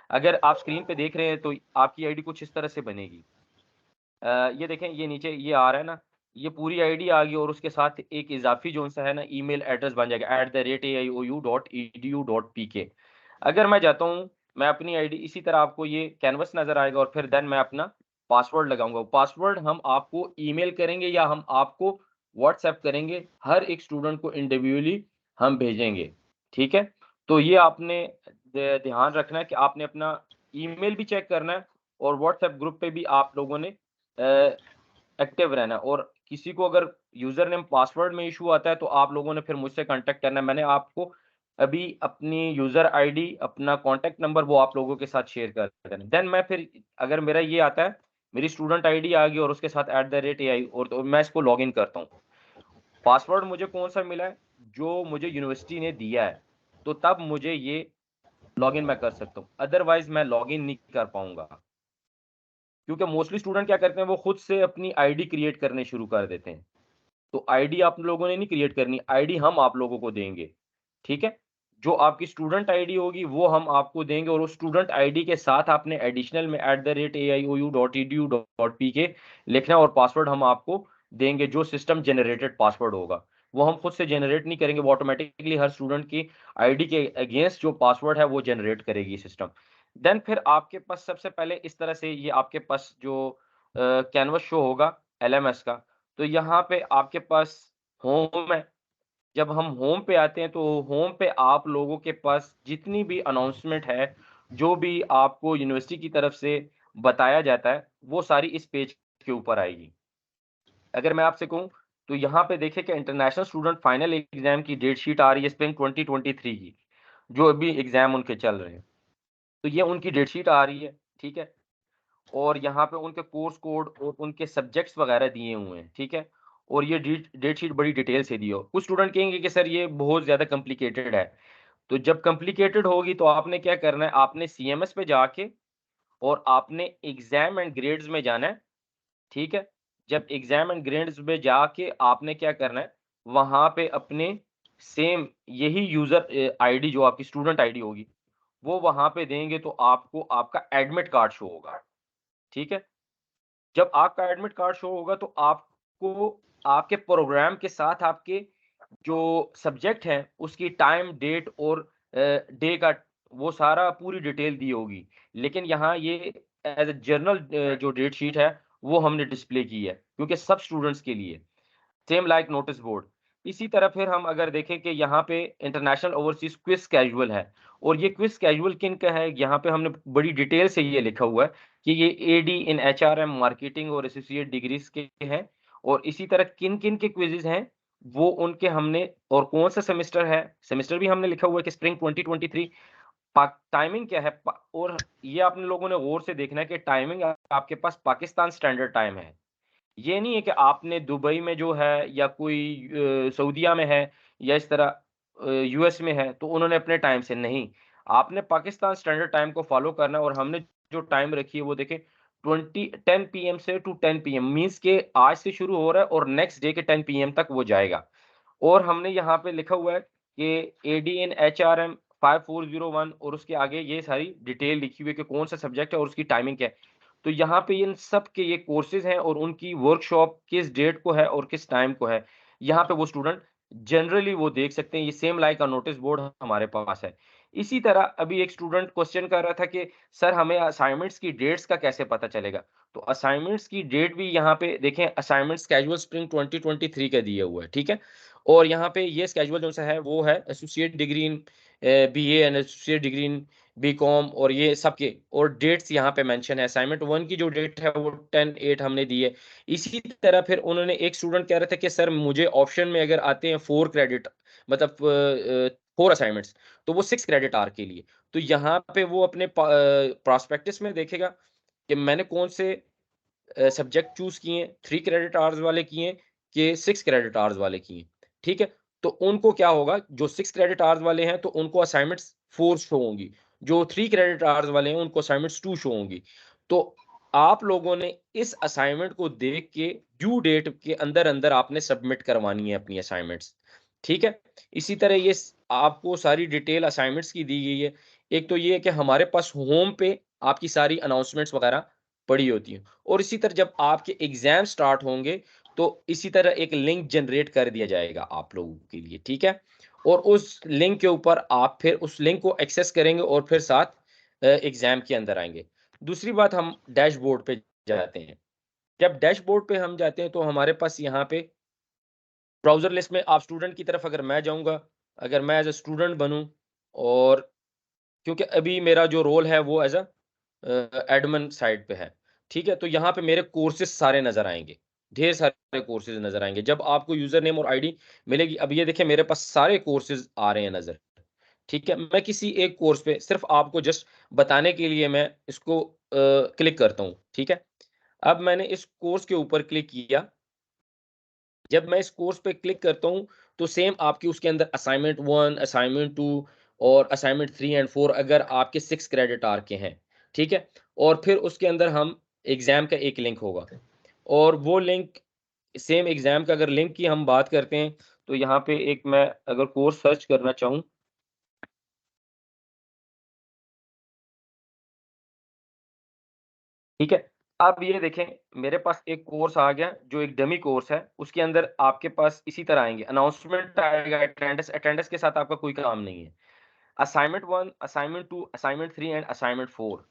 अगर आप स्क्रीन पे देख रहे हैं तो आपकी आईडी कुछ इस तरह से बनेगी। ये देखें, ये नीचे ये आ रहा है ना, ये पूरी आईडी आ गई और उसके साथ एक इजाफी जो सा है ना ईमेल एड्रेस बन जाएगा @aiou.edu.pk। अगर मैं जाता हूँ, मैं अपनी आईडी इसी तरह आपको ये कैनवस नजर आएगा और फिर देन मैं अपना पासवर्ड लगाऊंगा। पासवर्ड हम आपको ईमेल करेंगे या हम आपको व्हाट्सएप करेंगे, हर एक स्टूडेंट को इंडिविजुअली हम भेजेंगे, ठीक है। तो ये आपने ध्यान रखना है कि आपने अपना ईमेल भी चेक करना है और व्हाट्सएप ग्रुप पे भी आप लोगों ने एक्टिव रहना है। और किसी को अगर यूजर नेम पासवर्ड में इशू आता है तो आप लोगों ने फिर मुझसे कांटेक्ट करना है। मैंने आपको अभी अपनी यूजर आईडी, अपना कांटेक्ट नंबर वो आप लोगों के साथ शेयर कर देना। देन मैं फिर अगर मेरा ये आता है, मेरी स्टूडेंट आईडी आ गई और उसके साथ @ai और तो मैं इसको लॉग इन करता हूँ। पासवर्ड मुझे कौन सा मिला है, जो मुझे यूनिवर्सिटी ने दिया है, तो तब मुझे ये लॉगिन मैं कर सकता हूँ, अदरवाइज मैं लॉगिन नहीं कर पाऊंगा। क्योंकि मोस्टली स्टूडेंट क्या करते हैं, वो खुद से अपनी आईडी क्रिएट करने शुरू कर देते हैं। तो आईडी आप लोगों ने नहीं क्रिएट करनी, आईडी हम आप लोगों को देंगे, ठीक है। जो आपकी स्टूडेंट आईडी होगी वो हम आपको देंगे और उस स्टूडेंट आईडी के साथ आपने एडिशनल में @aiou.edu.pk लिखना और पासवर्ड हम आपको देंगे, जो सिस्टम जनरेटेड पासवर्ड होगा। वो हम खुद से जनरेट नहीं करेंगे, वो ऑटोमेटिकली हर स्टूडेंट की आईडी के अगेंस्ट जो पासवर्ड है वो जनरेट करेगी सिस्टम। देन फिर आपके पास सबसे पहले इस तरह से ये आपके पास जो कैनवस शो होगा एलएमएस का। तो यहाँ पे आपके पास होम है। जब हम होम पे आते हैं तो होम पे आप लोगों के पास जितनी भी अनाउंसमेंट है, जो भी आपको यूनिवर्सिटी की तरफ से बताया जाता है, वो सारी इस पेज के ऊपर आएगी। अगर मैं आपसे कहूँ तो यहाँ पे देखिए कि इंटरनेशनल स्टूडेंट फाइनल एग्जाम की डेट शीट आ रही है स्प्रिंग 2023 की, जो अभी एग्जाम उनके चल रहे हैं। तो ये उनकी डेट शीट आ रही है, ठीक है। और यहाँ पे उनके कोर्स कोड और उनके सब्जेक्ट्स वगैरह दिए हुए हैं, ठीक है। और ये डेट शीट बड़ी डिटेल से दी हो। कुछ स्टूडेंट कहेंगे कि सर ये बहुत ज्यादा कॉम्प्लिकेटेड है। तो जब कॉम्प्लिकेटेड होगी तो आपने क्या करना है, आपने सीएमएस पे जाके और आपने एग्जाम एंड ग्रेड्स में जाना है, ठीक है। जब एग्जाम एंड ग्रेड्स में जाके आपने क्या करना है, वहां पे अपने सेम यही यूजर आईडी जो आपकी स्टूडेंट आईडी होगी वो वहां पे देंगे तो आपको आपका एडमिट कार्ड शो होगा। ठीक है। जब आपका एडमिट कार्ड शो होगा तो आपको आपके प्रोग्राम के साथ आपके जो सब्जेक्ट है उसकी टाइम, डेट और डे का वो सारा पूरी डिटेल दी होगी। लेकिन यहाँ ये एज अ जनरल जो डेट शीट है वो हमने डिस्प्ले की है क्योंकि सब स्टूडेंट्स के लिए सेम लाइक नोटिस बोर्ड। इसी तरह फिर हम अगर देखें कि यहाँ पे इंटरनेशनल ओवरसीज क्विज कैजुअल है और ये क्विज कैजुअल किन का है, यहाँ पे हमने बड़ी डिटेल से ये लिखा हुआ है कि ये एडी इन एचआरएम मार्केटिंग और एसोसिएट डिग्रीज के हैं और इसी तरह किन किन के क्विजेज हैं वो उनके हमने और कौन सा सेमेस्टर है, सेमेस्टर भी हमने लिखा हुआ है कि स्प्रिंग 2023। टाइमिंग क्या है और ये आपने लोगों ने गौर से देखना है कि टाइमिंग आपके पास पाकिस्तान स्टैंडर्ड टाइम है। ये नहीं है कि आपने दुबई में जो है या कोई सऊदीया में है या इस तरह यूएस में है तो उन्होंने अपने टाइम से नहीं, आपने पाकिस्तान स्टैंडर्ड टाइम को फॉलो करना और हमने जो टाइम रखी है वो देखें 10 पीएम से टू 10 पीएम मींस के आज से शुरू हो रहा है और नेक्स्ट डे के 10 पीएम तक वो जाएगा। और हमने यहाँ पे लिखा हुआ है कि एडी इन एचआरएम 5401 और उसके आगे ये सारी डिटेल लिखी हुई है कि कौन सा सब्जेक्ट है और उसकी टाइमिंग क्या है। तो यहाँ पे इन सब के ये कोर्सेज हैं और उनकी वर्कशॉप किस डेट को है और किस टाइम को है, यहाँ पे वो स्टूडेंट जनरली वो देख सकते हैं। ये सेम लाइक नोटिस बोर्ड हमारे पास है। इसी तरह अभी एक स्टूडेंट क्वेश्चन कर रहा था कि सर हमें असाइनमेंट्स की डेट्स का कैसे पता चलेगा। तो असाइनमेंट्स की डेट भी यहाँ पे देखें, असाइनमेंट स्केड्यूल स्प्रिंग 2023 का दिया हुआ है, ठीक है। और यहाँ पे ये स्केड्यूल जो सा है वो है associate degree in BA and associate degree in BCom और ये सबके और डेट्स यहाँ पे मेंशन है। असाइनमेंट 1 की जो डेट है वो 10/8 हमने दी है। इसी तरह फिर उन्होंने एक स्टूडेंट कह रहे थे कि सर मुझे ऑप्शन में अगर आते हैं 4 क्रेडिट मतलब 4 असाइनमेंट्स तो वो 6 क्रेडिट आर के लिए। तो यहाँ पे वो अपने प्रोस्पेक्टस में देखेगा कि मैंने कौन से सब्जेक्ट चूज किए, 3 क्रेडिट आवर्स वाले किए कि 6 क्रेडिट आवर्स वाले किए, ठीक है। तो उनको क्या होगा, जो 6 क्रेडिट आवर्स वाले हैं तो उनको असाइनमेंट्स 4 शो होंगी, जो 3 क्रेडिट आवर्स वाले हैं उनको असाइनमेंट्स 2 शो होंगी। तो आप लोगों ने इस असाइनमेंट को देख के ड्यू डेट के अंदर अंदर आपने सबमिट करवानी है अपनी असाइनमेंट्स, ठीक है। इसी तरह ये आपको सारी डिटेल असाइनमेंट्स की दी गई है। एक तो ये है कि हमारे पास होम पे आपकी सारी अनाउंसमेंट्स वगैरह पड़ी होती हैं और इसी तरह जब आपके एग्जाम स्टार्ट होंगे तो इसी तरह एक लिंक जनरेट कर दिया जाएगा आप लोगों के लिए, ठीक है। और उस लिंक के ऊपर आप फिर उस लिंक को एक्सेस करेंगे और फिर साथ एग्जाम के अंदर आएंगे। दूसरी बात, हम डैशबोर्ड पे जाते हैं। जब डैशबोर्ड पे हम जाते हैं तो हमारे पास यहाँ पे ब्राउजर लिस्ट में आप स्टूडेंट की तरफ अगर मैं जाऊंगा, अगर मैं एज ए स्टूडेंट बनूं और क्योंकि अभी मेरा जो रोल है वो एज एडमिन साइड पे है, ठीक है। तो यहाँ पे मेरे कोर्सेज सारे नजर आएंगे, ढेर सारे कोर्सेज नजर आएंगे जब आपको यूजर नेम और आईडी मिलेगी। अब ये देखिए मेरे पास सारे कोर्सेज आ रहे हैं नजर, ठीक है। मैं किसी एक कोर्स पे सिर्फ आपको जस्ट बताने के लिए मैं इसको क्लिक करता हूँ, ठीक है। अब मैंने इस कोर्स के ऊपर क्लिक किया। जब मैं इस कोर्स पे क्लिक करता हूँ तो सेम आपकी उसके अंदर असाइनमेंट 1, असाइनमेंट 2 और असाइनमेंट 3 एंड 4 अगर आपके 6 क्रेडिट आर के हैं, ठीक है। और फिर उसके अंदर हम एग्जाम का एक लिंक होगा और वो लिंक सेम एग्जाम का अगर लिंक की हम बात करते हैं तो यहाँ पे एक मैं अगर कोर्स सर्च करना चाहूँ, ठीक है। अब ये देखें मेरे पास एक कोर्स आ गया जो एक डमी कोर्स है, उसके अंदर आपके पास इसी तरह आएंगे, अनाउंसमेंट आएगा, अटेंडेंस के साथ आपका कोई काम नहीं है। Assignment 1, assignment 2, assignment 3 and assignment 4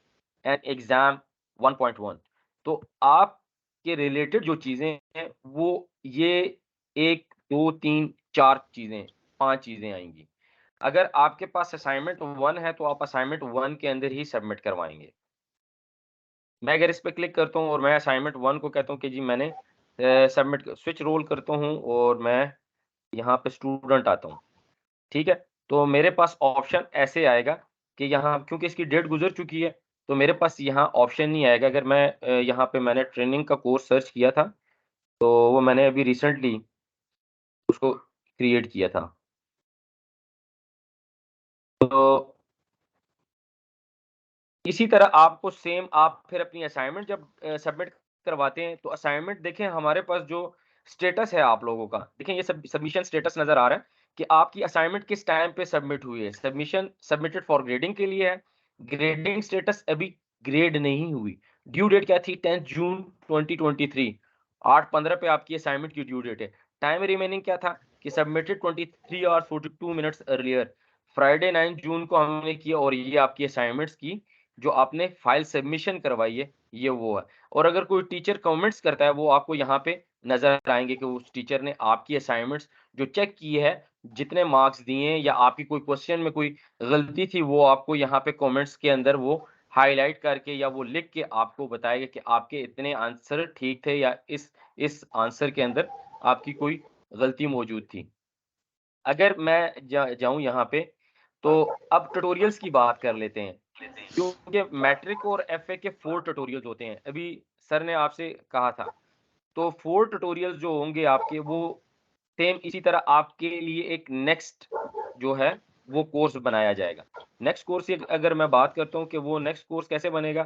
and exam 1.1। तो आपके रिलेटेड जो चीजें हैं वो ये 1, 2, 3, 4 चीजें, 5 चीजें आएंगी। अगर आपके पास असाइनमेंट 1 है तो आप असाइनमेंट 1 के अंदर ही सबमिट करवाएंगे। मैं अगर इस पे क्लिक करता हूँ और मैं असाइनमेंट 1 को कहता हूँ कि जी मैंने सबमिट स्विच रोल करता हूँ और मैं यहाँ पे स्टूडेंट आता हूँ, ठीक है। तो मेरे पास ऑप्शन ऐसे आएगा कि यहाँ क्योंकि इसकी डेट गुजर चुकी है तो मेरे पास यहाँ ऑप्शन नहीं आएगा। अगर मैं यहाँ पे मैंने ट्रेनिंग का कोर्स सर्च किया था तो वो मैंने अभी रिसेंटली उसको क्रिएट किया था। तो इसी तरह आपको सेम आप फिर अपनी असाइनमेंट जब सबमिट करवाते हैं तो असाइनमेंट देखें हमारे पास जो स्टेटस है आप लोगों का, देखें ये सबमिशन स्टेटस नजर आ रहा है कि आपकी असाइनमेंट किस टाइम पे सबमिट हुई है। सबमिशन सबमिटेड फॉर ग्रेडिंग के लिए है, ग्रेडिंग स्टेटस अभी ग्रेड नहीं हुई। ड्यू डेट क्या थी? 10 जून 2023, 8:15 पे आपकी असाइनमेंट की ड्यू डेट है। टाइम रिमेनिंग क्या था कि submitted 23 hours 42 minutes earlier, Friday 9 जून को हमने किया, और ये आपकी असाइनमेंट्स की जो आपने फाइल सबमिशन करवाई है, ये वो है। और अगर कोई टीचर कमेंट्स करता है, वो आपको यहाँ पे नजर आएंगे कि उस टीचर ने आपकी असाइनमेंट्स जो चेक की है, जितने मार्क्स दिए हैं, या आपकी कोई क्वेश्चन में कोई गलती थी, वो आपको यहाँ पे कमेंट्स के अंदर वो हाईलाइट करके या वो लिख के आपको बताएगा कि आपके इतने आंसर ठीक थे या इस आंसर के अंदर आपकी कोई गलती मौजूद थी। अगर मैं जाऊं यहाँ पे, तो अब ट्यूटोरियल्स की बात कर लेते हैं, क्योंकि मैट्रिक और एफए के 4 ट्यूटोरियल्स होते हैं। अभी सर ने आपसे कहा था, तो 4 ट्यूटोरियल्स जो होंगे आपके, वो सेम इसी तरह आपके लिए एक नेक्स्ट जो है वो कोर्स बनाया जाएगा। नेक्स्ट कोर्स की अगर मैं बात करता हूँ कि वो नेक्स्ट कोर्स कैसे बनेगा,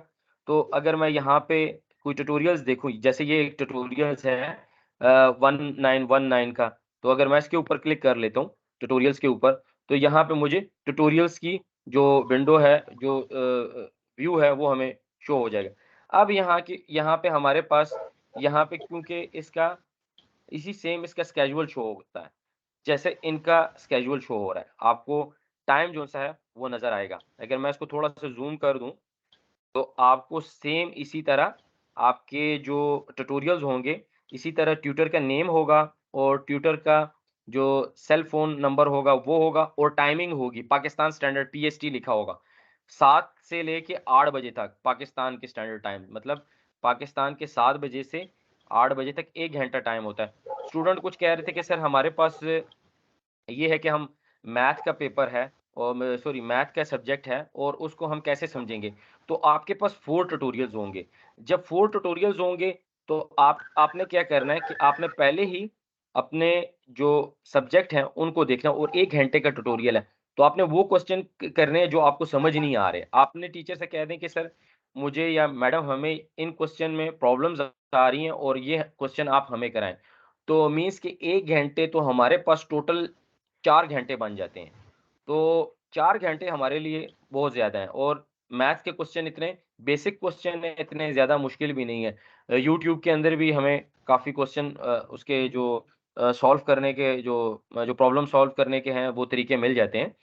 तो अगर मैं यहाँ पे कोई ट्यूटोरियल्स देखूँ, जैसे ये एक ट्यूटोरियल्स है 1919 का, तो अगर मैं इसके ऊपर क्लिक कर लेता हूँ ट्यूटोरियल्स के ऊपर, तो यहाँ पे मुझे ट्यूटोरियल्स की जो विंडो है, जो व्यू है, वो हमें शो हो जाएगा। अब यहाँ पे हमारे पास यहाँ पे क्योंकि इसका इसका स्केड्यूल शो होता है, जैसे इनका स्केड्यूल शो हो रहा है, आपको टाइम जो सा है वो नजर आएगा। अगर मैं इसको थोड़ा सा जूम कर दूं, तो आपको सेम इसी तरह आपके जो ट्यूटोरियल्स होंगे, इसी तरह ट्यूटर का नेम होगा, और ट्यूटर का जो सेल फोन नंबर होगा वो होगा, और टाइमिंग होगी पाकिस्तान स्टैंडर्ड पीएसटी लिखा होगा, 7 से लेके 8 बजे तक पाकिस्तान के स्टैंडर्ड टाइम, मतलब पाकिस्तान के 7 बजे से 8 बजे तक 1 घंटा टाइम होता है। स्टूडेंट कुछ कह रहे थे कि सर हमारे पास ये है कि हम मैथ का पेपर है, और सॉरी मैथ का सब्जेक्ट है, और उसको हम कैसे समझेंगे। तो आपके पास 4 ट्यूटोरियल्स होंगे। जब 4 ट्यूटोरियल्स होंगे, तो आपने क्या करना है कि आपने पहले ही अपने जो सब्जेक्ट हैं उनको देखना, और 1 घंटे का ट्यूटोरियल है, तो आपने वो क्वेश्चन करने हैं जो आपको समझ नहीं आ रहे। आपने टीचर से कह दें कि सर मुझे या मैडम हमें इन क्वेश्चन में प्रॉब्लम्स आ रही हैं, और ये क्वेश्चन आप हमें कराएं। तो मीन्स कि 1 घंटे तो हमारे पास टोटल 4 घंटे बन जाते हैं। तो 4 घंटे हमारे लिए बहुत ज़्यादा हैं, और मैथ्स के क्वेश्चन इतने बेसिक क्वेश्चन हैं, इतने ज़्यादा मुश्किल भी नहीं है। यूट्यूब के अंदर भी हमें काफ़ी क्वेश्चन उसके जो सॉल्व करने के जो प्रॉब्लम सॉल्व करने के हैं, वो तरीके मिल जाते हैं।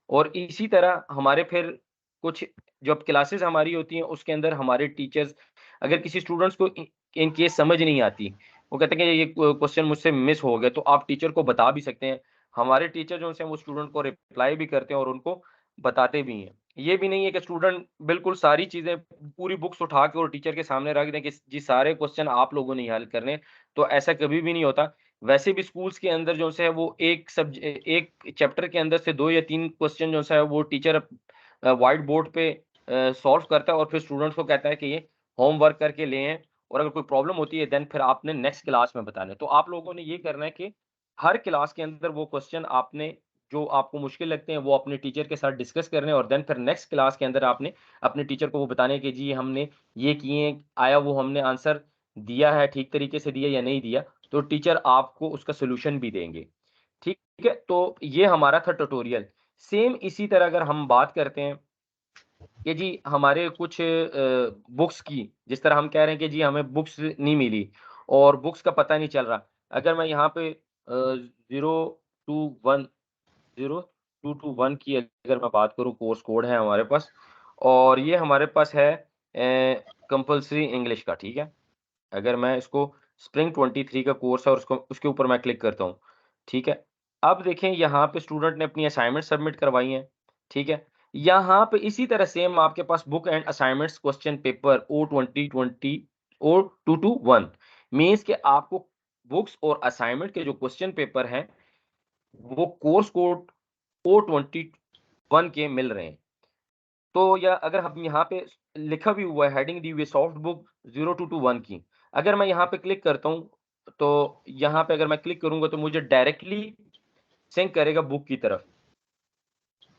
और इसी तरह हमारे फिर कुछ जो अब क्लासेस हमारी होती हैं, उसके अंदर हमारे टीचर्स, अगर किसी स्टूडेंट्स को इन केस समझ नहीं आती, वो कहते हैं कि ये क्वेश्चन मुझसे मिस हो गया, तो आप टीचर को बता भी सकते हैं। हमारे टीचर जो हैं वो स्टूडेंट को रिप्लाई भी करते हैं और उनको बताते भी हैं। ये भी नहीं है कि स्टूडेंट बिल्कुल सारी चीज़ें, पूरी बुक्स उठा के और टीचर के सामने रख दें कि जी सारे क्वेश्चन आप लोगों ने हल करने, तो ऐसा कभी भी नहीं होता। वैसे भी स्कूल्स के अंदर जो है वो एक चैप्टर के अंदर से 2 या 3 क्वेश्चन जो है वो टीचर व्हाइट बोर्ड पे सॉल्व करता है, और फिर स्टूडेंट्स को कहता है कि ये होमवर्क करके ले आएँ, और अगर कोई प्रॉब्लम होती है देन फिर आपने नेक्स्ट क्लास में बताना है। तो आप लोगों ने ये करना है कि हर क्लास के अंदर वो क्वेश्चन आपने जो आपको मुश्किल लगते हैं, वो अपने टीचर के साथ डिस्कस करने, और देन फिर नेक्स्ट क्लास के अंदर आपने अपने टीचर को वो बताने कि जी हमने ये किए, आया वो हमने आंसर दिया है, ठीक तरीके से दिया या नहीं दिया, तो टीचर आपको उसका सॉल्यूशन भी देंगे। ठीक है? तो ये हमारा था ट्यूटोरियल। सेम इसी तरह अगर हम बात करते हैं कि जी हमारे कुछ बुक्स की, जिस तरह हम कह रहे हैं कि जी हमें बुक्स नहीं मिली और बुक्स का पता नहीं चल रहा। अगर मैं यहाँ पे 021 0221 की अगर मैं बात करूँ, कोर्स कोड है हमारे पास, और ये हमारे पास है कंपल्सरी इंग्लिश का, ठीक है? अगर मैं इसको स्प्रिंग 23 का कोर्स है और उसको उसके ऊपर मैं क्लिक करता हूँ, ठीक है? अब देखें यहाँ पे स्टूडेंट ने अपनी असाइनमेंट सबमिट करवाई है, ठीक है? यहाँ पे इसी तरह सेम आपके पास book and assignments question paper O2020 O221 means कि आपको बुक्स और असाइनमेंट के जो क्वेश्चन पेपर हैं, वो कोर्स कोड O21 के मिल रहे हैं। तो या अगर हम यहाँ पे लिखा भी हुआ है, हेडिंग दी हुई है सॉफ्ट बुक 0221 की। अगर मैं यहाँ पे क्लिक करता हूँ, तो यहाँ पे अगर मैं क्लिक करूँगा तो मुझे डायरेक्टली सिंक करेगा बुक की तरफ,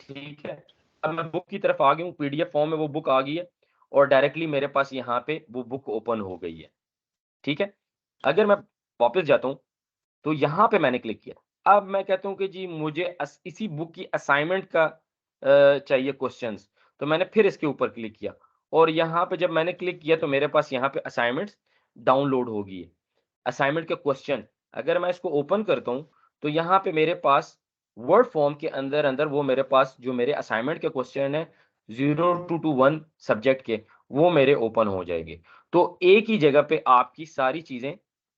ठीक है? अब मैं बुक की तरफ आ गया हूँ, पीडीएफ फॉर्म में वो बुक आ गई है, और डायरेक्टली मेरे पास यहाँ पे वो बुक ओपन हो गई है, ठीक है? अगर मैं वापस जाता हूँ, तो यहाँ पे मैंने क्लिक किया। अब मैं कहता हूँ कि जी मुझे इसी बुक की असाइनमेंट का चाहिए क्वेश्चंस, तो मैंने फिर इसके ऊपर क्लिक किया, और यहाँ पे जब मैंने क्लिक किया तो मेरे पास यहाँ पे असाइनमेंट्स डाउनलोड होगी। असाइनमेंट के क्वेश्चन अगर मैं इसको ओपन करता हूँ तो यहाँ पे मेरे पास वर्ड फॉर्म के अंदर अंदर वो मेरे पास जो मेरे असाइनमेंट के क्वेश्चन है 0 to 1 सब्जेक्ट के, वो मेरे ओपन हो जाएंगे। तो एक ही जगह पे आपकी सारी चीजें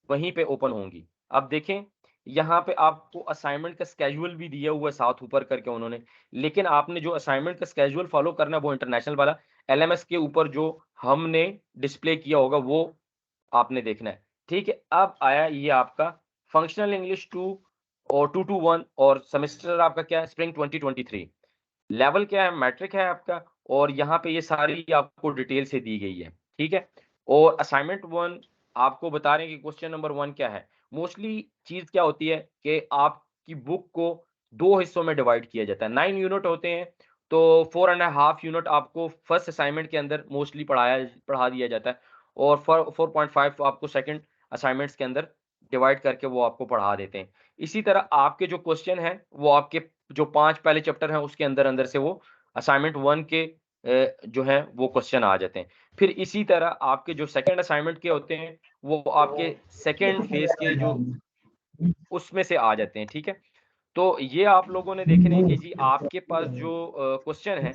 वहीं पे ओपन होंगी। अब देखें यहाँ पे आपको असाइनमेंट का स्केड्यूल भी दिया हुआ है साथ ऊपर करके उन्होंने, लेकिन आपने जो असाइनमेंट का स्केड्यूल फॉलो करना है वो इंटरनेशनल वाला एलएमएस के ऊपर जो हमने डिस्प्ले किया होगा वो आपने देखना है। ठीक है, अब आया ये आपका फंक्शनल इंग्लिश 2 और 2 to 1 और सेमेस्टर आपका क्या है स्प्रिंग 2023। लेवल क्या है, मैट्रिक है आपका, और यहाँ पे ये सारी आपको डिटेल से दी गई है। ठीक है, और असाइनमेंट 1 आपको बता रहे हैं कि क्वेश्चन नंबर 1 क्या है। मोस्टली चीज क्या होती है कि आपकी बुक को 2 हिस्सों में डिवाइड किया जाता है। 9 यूनिट होते हैं, तो 4.5 यूनिट आपको फर्स्ट असाइनमेंट के अंदर मोस्टली पढ़ा दिया जाता है, और 4.5 आपको सेकंड असाइनमेंट्स के अंदर डिवाइड करके वो आपको पढ़ा देते हैं। इसी तरह आपके जो क्वेश्चन हैं वो आपके जो 5 पहले चैप्टर हैं उसके अंदर अंदर से वो असाइनमेंट 1 के जो है वो क्वेश्चन आ जाते हैं। फिर इसी तरह आपके जो सेकंड असाइनमेंट के होते हैं वो आपके सेकंड फेज के जो उसमें से आ जाते हैं। ठीक है, तो ये आप लोगों ने देखने हैं कि जी आपके पास जो क्वेश्चन है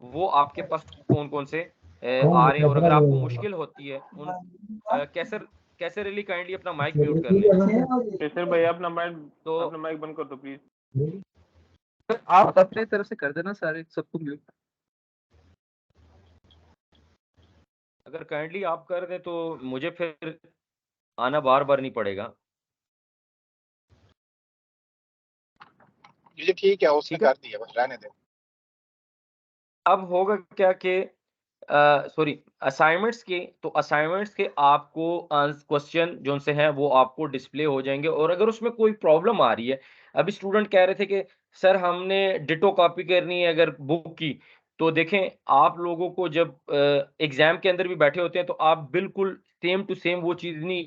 वो आपके पास कौन-कौन से आ रहे हैं, और अगर आपको मुश्किल होती है उन कैसर कैसर अली काइंडली अपना माइक म्यूट कर लें। कैसर भाई अपना तो माइक बंद कर दो प्लीज। आप अपने तरफ से कर देना सारे सबको म्यूट। अगर काइंडली आप कर दें तो मुझे फिर आना बार-बार नहीं पड़ेगा। ये ठीक है, उसने ठीक है? कर दिया, बस रहने दे। अब होगा क्या कि सॉरी असाइनमेंट्स के आपको क्वेश्चन जो से हैं वो आपको डिस्प्ले हो जाएंगे, और अगर उसमें कोई प्रॉब्लम आ रही है, अभी स्टूडेंट कह रहे थे कि सर हमने डिटो कॉपी करनी है अगर बुक की, तो देखें आप लोगों को जब एग्जाम के अंदर भी बैठे होते हैं तो आप बिल्कुल सेम टू सेम वो चीज नहीं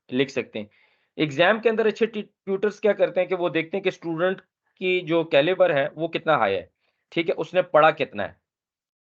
लिख सकते। एग्जाम के अंदर अच्छे ट्यूटर्स क्या करते हैं कि वो देखते हैं कि स्टूडेंट की जो कैलिबर है वो कितना हाई है, ठीक है, उसने पढ़ा कितना है।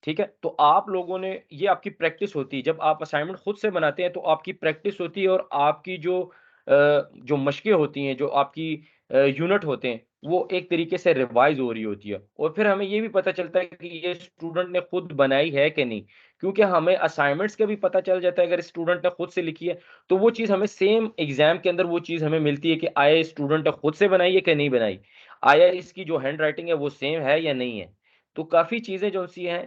ठीक है, तो आप लोगों ने ये आपकी प्रैक्टिस होती है, जब आप असाइनमेंट खुद से बनाते हैं तो आपकी प्रैक्टिस होती है, और आपकी जो मशकें होती हैं, जो आपकी यूनिट होते हैं, वो एक तरीके से रिवाइज हो रही होती है, और फिर हमें ये भी पता चलता है कि ये स्टूडेंट ने खुद बनाई है कि नहीं, क्योंकि हमें असाइनमेंट्स का भी पता चल जाता है अगर स्टूडेंट ने खुद से लिखी है तो वो चीज़ हमें सेम एग्जाम के अंदर वो चीज़ हमें मिलती है कि आया स्टूडेंट ने खुद से बनाई है कि नहीं बनाई, आया इसकी जो हैंड राइटिंग है वो सेम है या नहीं है। तो काफ़ी चीज़ें जो सी हैं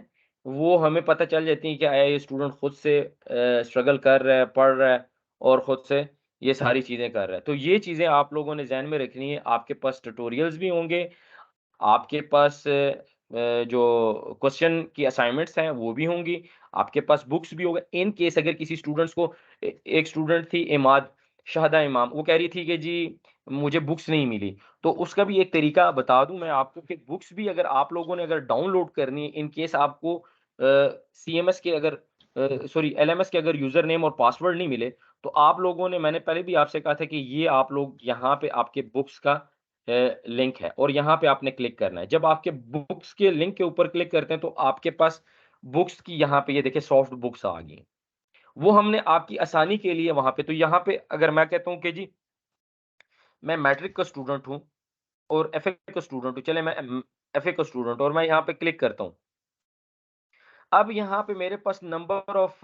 वो हमें पता चल जाती है कि आया ये स्टूडेंट खुद से स्ट्रगल कर रहा है, पढ़ रहा है, और खुद से ये सारी चीज़ें कर रहा है। तो ये चीज़ें आप लोगों ने ज़हन में रखनी है। आपके पास ट्यूटोरियल्स भी होंगे, आपके पास जो क्वेश्चन की असाइनमेंट्स हैं वो भी होंगी, आपके पास बुक्स भी होगा। इन केस अगर किसी स्टूडेंट्स को एक स्टूडेंट थी इमाद, शाहदा इमाम, वो कह रही थी कि जी मुझे बुक्स नहीं मिली, तो उसका भी एक तरीका बता दूँ मैं आपको कि बुक्स भी अगर आप लोगों ने अगर डाउनलोड करनी है, इन केस आपको सीएमएस के अगर सॉरी एलएमएस के अगर यूज़र नेम और पासवर्ड नहीं मिले, तो आप लोगों ने, मैंने पहले भी आपसे कहा था कि ये आप लोग यहाँ पे आपके बुक्स का लिंक है और यहाँ पे आपने क्लिक करना है। जब आपके बुक्स के लिंक के ऊपर क्लिक करते हैं तो आपके पास बुक्स की यहाँ पे ये देखिए सॉफ्ट बुक्स आ गई। वो हमने आपकी आसानी के लिए वहाँ पे, तो यहाँ पे अगर मैं कहता हूँ कि जी मैं मैट्रिक का स्टूडेंट हूँ और एफए का स्टूडेंट हूँ, चले मैं एफए का स्टूडेंट हूँ और मैं यहाँ पे क्लिक करता हूँ। अब यहाँ पे मेरे पास नंबर ऑफ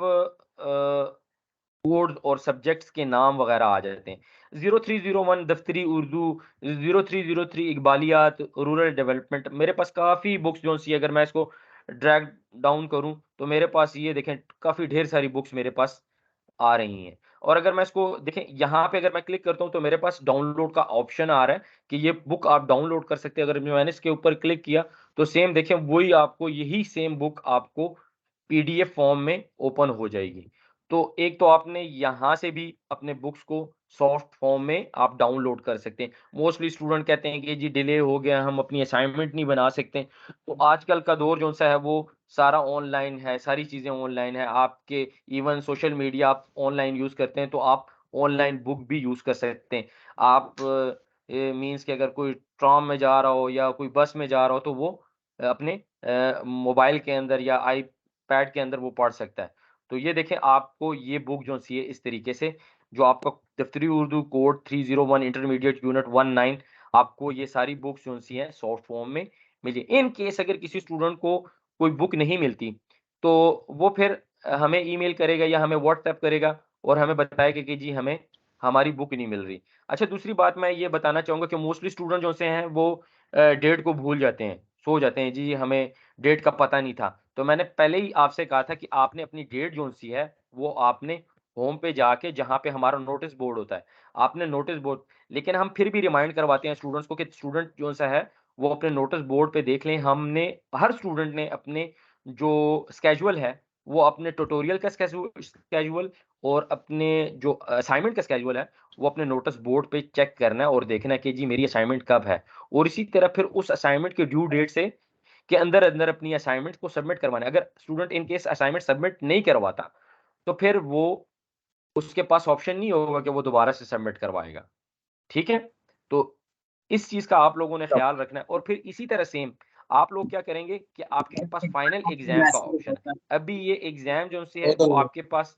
कोड्स और सब्जेक्ट्स के नाम वगैरह आ जाते हैं। 0301 दफ्तरी उर्दू, 0303 इकबालियात, रूरल डेवलपमेंट, मेरे पास काफ़ी बुक्स जो सी अगर मैं इसको ड्रैग डाउन करूँ तो मेरे पास ये देखें काफ़ी ढेर सारी बुक्स मेरे पास आ रही हैं। और अगर मैं इसको देखें यहाँ पे अगर मैं क्लिक करता हूँ तो मेरे पास डाउनलोड का ऑप्शन आ रहा है कि ये बुक आप डाउनलोड कर सकते हैं। अगर मैंने इसके ऊपर क्लिक किया तो सेम देखें वही आपको यही सेम बुक आपको पीडीएफ फॉर्म में ओपन हो जाएगी। तो एक तो आपने यहाँ से भी अपने बुक्स को सॉफ्ट फॉर्म में आप डाउनलोड कर सकते हैं। मोस्टली स्टूडेंट कहते हैं कि जी डिले हो गया, हम अपनी असाइनमेंट नहीं बना सकते। तो आजकल का दौर जो सा है वो सारा ऑनलाइन है, सारी चीज़ें ऑनलाइन है। आपके इवन सोशल मीडिया आप ऑनलाइन यूज़ करते हैं तो आप ऑनलाइन बुक भी यूज़ कर सकते हैं। आप मीन्स कि अगर कोई ट्राम में जा रहा हो या कोई बस में जा रहा हो तो वो अपने मोबाइल के अंदर या पैड के अंदर वो पढ़ सकता है। तो ये देखें आपको ये बुक जो सी है इस तरीके से, जो आपका दफ्तरी उर्दू कोड 301 इंटरमीडिएट यूनिट 19, आपको ये सारी बुक्स जो सी हैं सॉफ्ट फॉर्म में मिली। इन केस अगर किसी स्टूडेंट को कोई बुक नहीं मिलती, तो वो फिर हमें ईमेल करेगा या हमें व्हाट्सएप करेगा और हमें बताएगा कि जी हमें हमारी बुक नहीं मिल रही। अच्छा, दूसरी बात मैं ये बताना चाहूँगा कि मोस्टली स्टूडेंट जो से हैं वो डेट को भूल जाते हैं, सो जाते हैं, जी हमें डेट का पता नहीं था। तो मैंने पहले ही आपसे कहा था कि आपने अपनी डेट जो-सी है, वो आपने होम पे जाके जहाँ पे हमारा नोटिस बोर्ड होता है, आपने नोटिस बोर्ड, लेकिन हम फिर भी रिमाइंड करवाते हैं स्टूडेंट्स को कि स्टूडेंट जो-सा है, वो अपने नोटिस बोर्ड पे देख लें। हमने हर स्टूडेंट ने अपने जो स्केड्यूल है, वो अपने ट्यूटोरियल का स्केड्यूल और अपने जो असाइनमेंट का स्केड्यूल है, वो अपने नोटिस बोर्ड पे चेक करना है और देखना है कि जी मेरी असाइनमेंट कब है, और इसी तरह फिर उस असाइनमेंट के ड्यू डेट से के अंदर-अंदर अपनी असाइनमेंट को सबमिट करवाना है। अगर student in case assignment submit नहीं करवाता, तो फिर वो उसके पास ऑप्शन नहीं होगा कि वो दोबारा से सबमिट करवाएगा। ठीक है? तो इस चीज़ का आप लोगों ने ख़्याल रखना है, और फिर इसी तरह सेम आप लोग क्या करेंगे कि आपके पास फाइनल एग्ज़ाम का ऑप्शन है। अभी ये एग्ज़ाम जो-सी है वो आपके पास,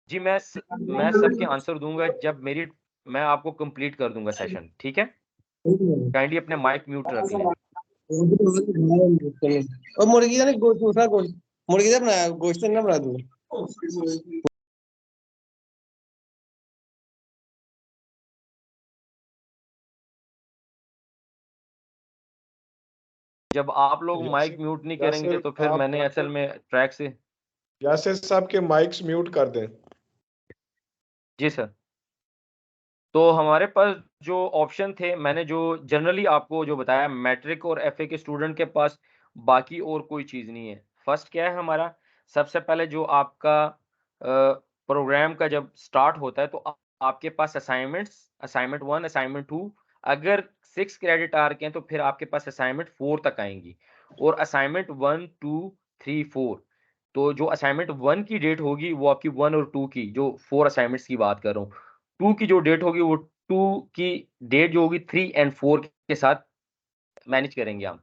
जी मैं सबके आंसर दूँगा जब मैं आपको कंप्लीट कर दूँगा सेशन, ठीक है? काइंडली अपने माइक म्यूट रख लें। और मुर्गी ने गोश्त दूसरा गोश्त मुर्गी ने बनाया, गोश्त ने बना दूँ। जब आप लोग माइक म्यूट नहीं करेंगे यासिर तो फिर आप मैंने असल में ट्रैक से, यासिर साहब के माइक्स म्यूट कर दें। जी सर। तो हमारे पास जो ऑप्शन थे, मैंने जो जनरली आपको जो बताया, मैट्रिक और एफए के स्टूडेंट के पास बाकी और कोई चीज़ नहीं है। फर्स्ट क्या है हमारा, सबसे पहले जो आपका प्रोग्राम का जब स्टार्ट होता है, तो आपके पास असाइनमेंट 1, असाइनमेंट 2, अगर 6 क्रेडिट आ रखे हैं तो फिर आपके पास असाइनमेंट 4 तक आएँगी, और असाइनमेंट 1, 2, 3, 4, तो जो असाइनमेंट 1 की डेट होगी वो आपकी 1 और 2 की, जो 4 असाइनमेंट्स की बात कर रहा हूँ, 2 की जो डेट होगी वो 2 की डेट जो होगी 3 एंड 4 के साथ मैनेज करेंगे हम।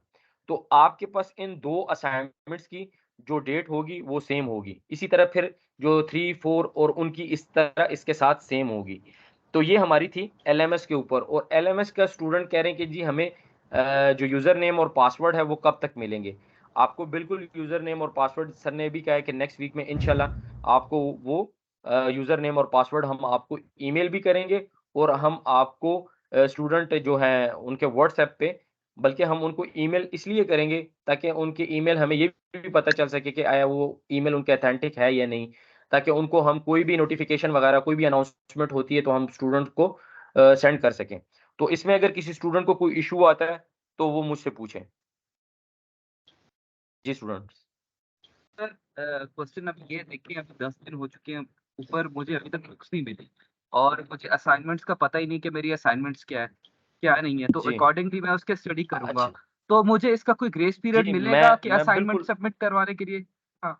तो आपके पास इन 2 असाइनमेंट्स की जो डेट होगी वो सेम होगी। इसी तरह फिर जो 3, 4 और उनकी इस तरह इसके साथ सेम होगी। तो ये हमारी थी एलएमएस के ऊपर, और एलएमएस का स्टूडेंट कह रहे हैं कि जी हमें जो यूज़र नेम और पासवर्ड है वो कब तक मिलेंगे? आपको बिल्कुल यूज़र नेम और पासवर्ड सर ने भी कहा है कि नेक्स्ट वीक में इंशाल्लाह आपको वो यूज़र नेम और पासवर्ड हम आपको ईमेल भी करेंगे, और हम आपको स्टूडेंट जो हैं उनके व्हाट्सएप पे, बल्कि हम उनको ईमेल इसलिए करेंगे ताकि उनके ईमेल हमें ये भी पता चल सके कि आया वो ईमेल उनके ऑथेंटिक है या नहीं, ताकि उनको हम कोई भी नोटिफ़िकेशन वगैरह कोई भी अनाउंसमेंट होती है तो हम स्टूडेंट को सेंड कर सकें। तो इसमें अगर किसी स्टूडेंट को कोई इश्यू आता है तो वो मुझसे पूछें। जी स्टूडेंट्स। सर क्वेश्चन अब ये देखिए, अभी 10 दिन हो चुके हैं ऊपर, मुझे अभी तक बुक्स नहीं मिली और मुझे असाइनमेंट्स का पता ही नहीं कि मेरी असाइनमेंट्स क्या नहीं है, तो जी। अकॉर्डिंगली मैं उसके स्टडी करूंगा। अच्छा। तो मुझे इसका कोई ग्रेस पीरियड जी, मिलेगा कि मैं असाइनमेंट बिल्कुल, सबमिट करवाने के लिए? हाँ।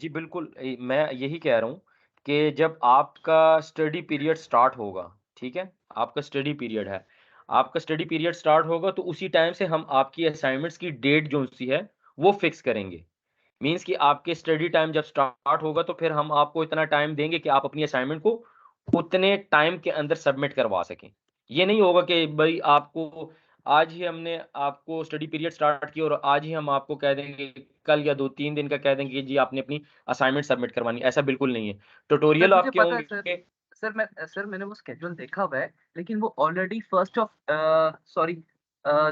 जी बिल्कुल, मैं यही कह रहा हूँ कि जब आपका स्टडी पीरियड स्टार्ट होगा, ठीक है? आपका स्टडी पीरियड है। आपका स्टडी पीरियड स्टार्ट होगा तो उसी टाइम से हम आपकी असाइनमेंट्स की डेट जो-सी है, वो फिक्स करेंगे। मीन्स कि आपके स्टडी टाइम जब स्टार्ट होगा तो फिर हम आपको इतना टाइम देंगे कि आप अपनी असाइनमेंट को उतने टाइम के अंदर सबमिट करवा सकें। ये नहीं होगा कि भई आपको आज ही हमने आपको स्टडी पीरियड स्टार्ट किया और आज ही हम आपको कह देंगे, कल या 2-3 दिन का कह देंगे कि जी आपने अपनी असाइनमेंट सबमिट करवानी है, ऐसा बिल्कुल नहीं है। सर ट्यूटोरियल मुझे आपके पता है सर। होंगे। सर मैंने वो स्केड्यूल देखा हुआ है, लेकिन वो ऑलरेडी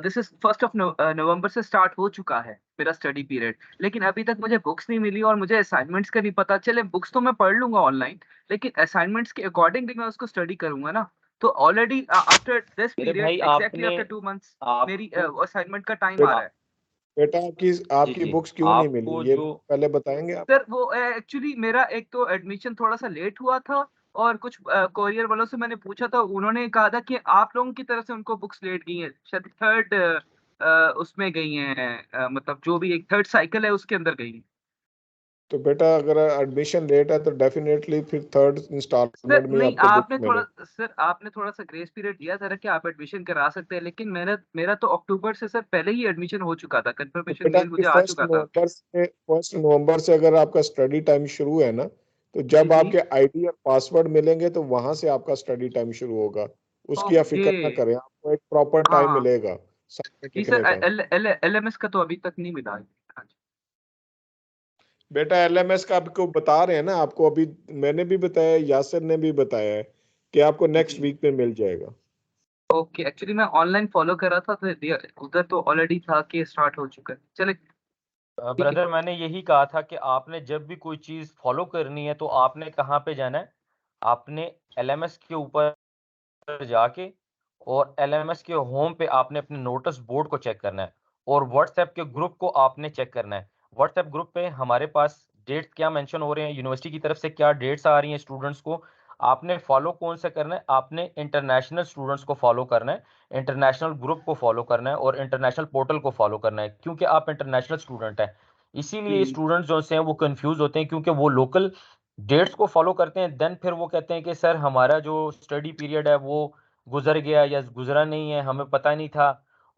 दिस इज 1 नवंबर से स्टार्ट हो चुका है मेरा स्टडी पीरियड, लेकिन अभी तक मुझे बुक्स नहीं मिली और मुझे असाइनमेंट्स का नहीं पता। चले बुक्स तो मैं पढ़ लूंगा ऑनलाइन, लेकिन असाइनमेंट्स के अकॉर्डिंगली मैं उसको स्टडी करूंगा ना। तो ऑलरेडी आफ्टर दिस मेरे पीरियड, भाई एग्जैक्टली आपने आफ्टर 2 मंथ्स मेरी आपको असाइनमेंट का टाइम आ बेटा रहा है। बेटा आपकी जी, आपकी जी। बुक्स क्यों नहीं आपको मिली, ये जो पहले बताएंगे आप? सर वो एक्चुअली मेरा एक तो एडमिशन थोड़ा सा लेट हुआ था, और कुछ कोरियर वालों से मैंने पूछा था, उन्होंने कहा था कि आप लोगों की तरफ से उनको बुक्स लेट गई हैं, शायद थर्ड उसमें गई हैं, मतलब जो भी एक थर्ड साइकिल है उसके अंदर गई हैं। तो बेटा अगर एडमिशन लेट है तो डेफिनेटली फिर थर्ड सर इंस्टॉलमेंट में नहीं, आपको बुक्स आपने थोड़ा सा ग्रेस पीरियड दिया था कि आप एडमिशन करा सकते हैं, लेकिन मेरा तो अक्टूबर से सर पहले ही एडमिशन हो चुका था, तो कंफर्मेशन बेटा मेल मुझे आ चुका था। फर्स्ट नवंबर से अगर आपका स्टडी टाइम शुरू है ना, तो जी जब जी आपके आईडी और पासवर्ड मिलेंगे तो वहां से आपका स्टडी टाइम शुरू होगा। उसकी आप ओके। फिक्र ना करें, आपको एक प्रॉपर हाँ टाइम हाँ मिलेगा साइट पे जी सर, लिखने का। LMS का तो अभी तक नहीं मिला है। हाँ जी। बेटा एलएमएस का आपको बता रहे हैं ना, आपको अभी मैंने भी बताया, यासिर ने भी बताया है कि आपको नेक्स्ट जी वीक में मिल जाएगा। ओके, एक्चुअली मैं ऑनलाइन फॉलो कर रहा था तो उधर तो ऑलरेडी था कि स्टार्ट हो चुका है। चले ठीक है। ब्रदर मैंने यही कहा था कि आपने जब भी कोई चीज़ फॉलो करनी है तो आपने कहाँ पे जाना है, आपने LMS के ऊपर जाके और LMS के होम पे आपने अपने नोटिस बोर्ड को चेक करना है और व्हाट्सएप के ग्रुप को आपने चेक करना है। व्हाट्सएप ग्रुप पे हमारे पास डेट्स क्या मेंशन हो रहे हैं, यूनिवर्सिटी की तरफ से क्या डेट्स आ रही हैं स्टूडेंट्स को, आपने फॉलो कौन सा करना है, आपने इंटरनेशनल स्टूडेंट्स को फॉलो करना है, इंटरनेशनल ग्रुप को फॉलो करना है और इंटरनेशनल पोर्टल को फॉलो करना है, क्योंकि आप इंटरनेशनल स्टूडेंट हैं। इसीलिए जी स्टूडेंट्स जो हैं वो कंफ्यूज होते हैं, क्योंकि वो लोकल डेट्स को फॉलो करते हैं, देन फिर वो कहते हैं कि सर हमारा जो स्टडी पीरियड है वो गुजर गया या गुजरा नहीं है, हमें पता नहीं था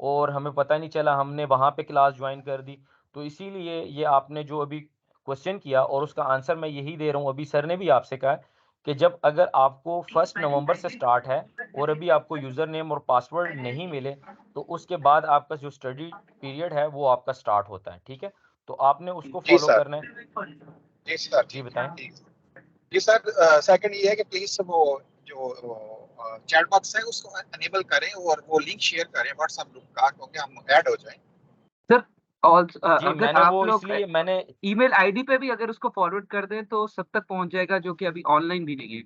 और हमें पता नहीं चला, हमने वहाँ पे क्लास ज्वाइन कर दी। तो इसीलिए ये आपने जो अभी क्वेश्चन किया और उसका आंसर मैं यही दे रहा हूँ, अभी सर ने भी आपसे कहा है कि जब अगर आपको 1 नवंबर से स्टार्ट है और अभी आपको यूज़र नेम और पासवर्ड नहीं मिले, तो उसके बाद आपका जो स्टडी पीरियड है वो आपका स्टार्ट होता है। ठीक है, तो आपने उसको जी फॉलो सर, करना है। जी सर, जी ठीक है, बताएं। ठीक है। जी सर, सेकंड ये है कि प्लीज वो जो चैट बॉक्स है उसको अनेबल करें और वो लिंक शेयर करें व्हाट्सएप ग्रुप का, क्योंकि हम ऐड हो जाएं। सर, और जी अगर मैंने आप वो लोग इसलिए मैंने ईमेल आईडी पे भी अगर उसको फॉरवर्ड कर दें तो सब तक पहुंच जाएगा, जो कि अभी ऑनलाइन भी नहीं है।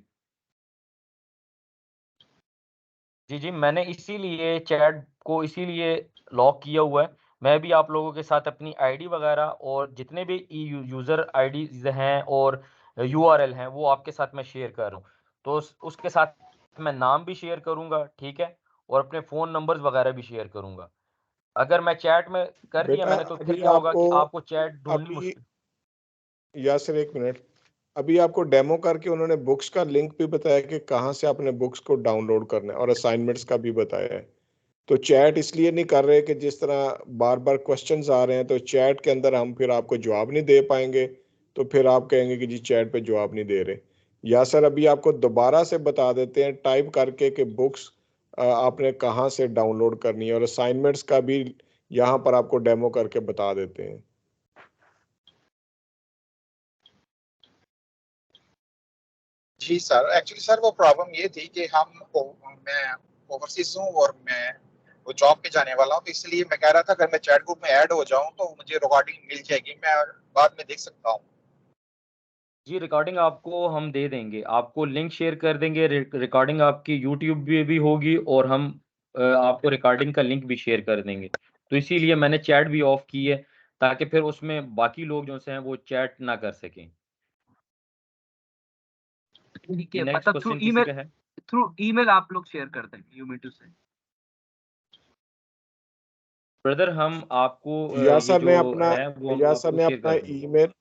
जी, मैंने इसीलिए चैट को इसीलिए लॉक किया हुआ है। मैं भी आप लोगों के साथ अपनी आईडी वगैरह और जितने भी यूज़र आईडीज़ हैं और यूआरएल हैं, वो आपके साथ मैं शेयर कर रहा हूँ। तो उसके साथ मैं नाम भी शेयर करूँगा, ठीक है? और अपने फ़ोन नंबर्स वगैरह भी शेयर करूँगा। अगर मैं चैट में कर दिया बेटा मैंने, तो फिर अभी क्या होगा आपको कि आपको चैट ढूँढनी अभी मुश्किल। यासिर एक मिनट, अभी आपको डेमो करके उन्होंने बुक्स का लिंक भी बताया कि कहाँ से आपने बुक्स को डाउनलोड करना है और असाइनमेंट्स का भी बताया है। तो चैट इसलिए नहीं कर रहे कि जिस तरह बार बार क्वेश्चंस आ रहे हैं तो चैट के अंदर हम फिर आपको जवाब नहीं दे पाएंगे, तो फिर आप कहेंगे कि जी चैट पे जवाब नहीं दे रहे। या सर अभी आपको दोबारा से बता देते हैं टाइप करके कि बुक्स आपने कहाँ से डाउनलोड करनी है और असाइनमेंट्स का भी यहाँ पर आपको डेमो करके बता देते हैं। जी सर, एक्चुअली सर वो प्रॉब्लम ये थी कि मैं ओवरसीज हूँ और मैं वो जॉब पे जाने वाला हूँ, तो इसलिए मैं कह रहा था अगर मैं चैट ग्रुप में ऐड हो जाऊँ तो मुझे रिकॉर्डिंग मिल जाएगी, मैं बाद में देख सकता हूँ। जी रिकॉर्डिंग आपको हम दे देंगे, आपको लिंक शेयर कर देंगे, रिकॉर्डिंग आपकी यूट्यूब पे भी होगी और हम आपको रिकॉर्डिंग का लिंक भी शेयर कर देंगे। तो इसीलिए मैंने चैट भी ऑफ की है, ताकि फिर उसमें बाकी लोग जो हैं वो चैट ना कर सकें। ठीक जी है, नेक्स्ट मतलब क्वेश्चन किसी का है? थ्रू ईमेल आप लोग शेयर कर दें यूमीटू से। ब्रदर हम आपको ये यासर जो ने अपना है वो हम यासर आपको ने शेयर अपना कर देंगे। ईमेल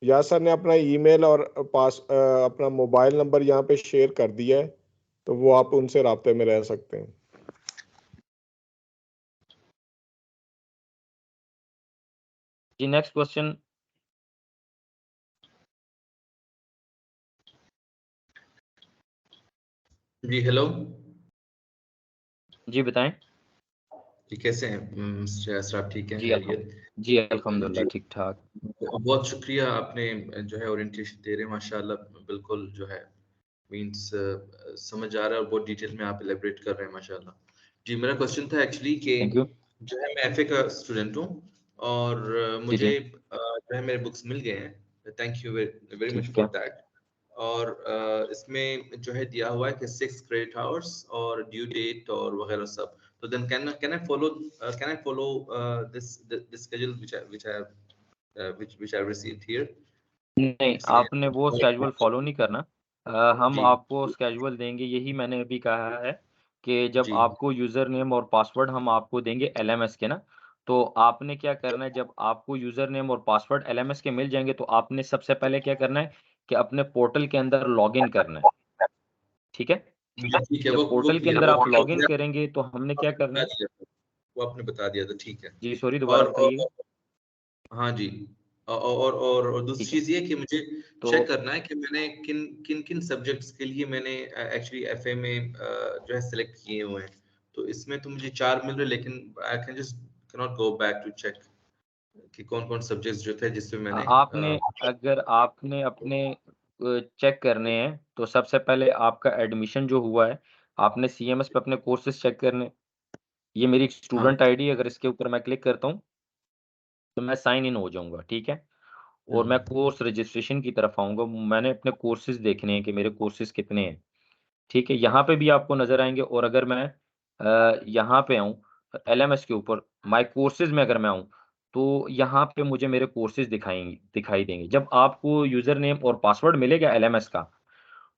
यासर ने अपना ईमेल और अपना मोबाइल नंबर यहाँ पे शेयर कर दिया है, तो वो आप उनसे राब्ते में रह सकते हैं। जी नेक्स्ट क्वेश्चन। जी हेलो जी बताएं। जी कैसे हैं मिस्टर आप ठीक हैं, जी खैरियत? जी अल्हम्दुलिल्लाह जी ठीक ठाक। बहुत शुक्रिया, आपने जो है ओरिएंटेशन दे रहे हैं माशाल्लाह, बिल्कुल जो है मींस समझ आ रहा है और बहुत डिटेल में आप एलैबोरेट कर रहे हैं माशाल्लाह। जी मेरा क्वेश्चन था एक्चुअली कि थैंक यू। जो है मैं एफए का स्टूडेंट हूँ और जी मुझे जो है मेरे बुक्स मिल गए हैं, थैंक यू वेरी मच ठीक फॉर है। दैट। और इसमें जो है दिया हुआ है कि 6 क्रेडिट आवर्स और ड्यू डेट और वगैरह सब, तो then can I follow this schedule which I received here? नहीं, इसलिए आपने वो स्केड्यूल फॉलो नहीं करना। हम जी आपको स्केड्यूल देंगे, यही मैंने अभी कहा है कि जब जी आपको यूज़र नेम और पासवर्ड हम आपको देंगे LMS के ना, तो आपने क्या करना है, जब आपको यूजर नेम और पासवर्ड LMS के मिल जाएंगे तो आपने सबसे पहले क्या करना है कि अपने पोर्टल के अंदर लॉगिन करना है। ठीक है, ठीक है, जब वो पोर्टल के किया, अंदर वो आप किया, लॉगिन करेंगे तो हमने क्या करना बता है। दिया था, वो आपने बता दिया था, ठीक है। जी सॉरी, दोबारा बताइए। हाँ जी, और दूसरी ठीक है, चीज ये कि मुझे तो चेक करना है कि मैंने किन किन किन सब्जेक्ट्स के लिए मैंने एक्चुअली FA में जो है सिलेक्ट किए हुए हैं। तो इसमें तो मुझे 4 मिल रहे, लेकिन I can just cannot go back to check कि कौन कौन सब्जेक्ट्स जो थे जिसमें मैंने आपने अगर आपने अपने चेक करने हैं तो सबसे पहले आपका एडमिशन जो हुआ है, आपने CMS पे अपने कोर्सेज चेक करने। ये मेरी हाँ स्टूडेंट आईडी, अगर इसके ऊपर मैं क्लिक करता हूँ तो मैं साइन इन हो जाऊंगा। ठीक है, और मैं कोर्स रजिस्ट्रेशन की तरफ आऊंगा। मैंने अपने कोर्सेज देखने हैं कि मेरे कोर्सेज कितने हैं। ठीक है, यहाँ पे भी आपको नजर आएंगे। और अगर मैं यहाँ पे आऊँ LMS के ऊपर माय कोर्सेज में अगर मैं आऊँ तो यहाँ पे मुझे मेरे कोर्सेज दिखाई देंगे। जब आपको यूजर नेम और पासवर्ड मिलेगा LMS का,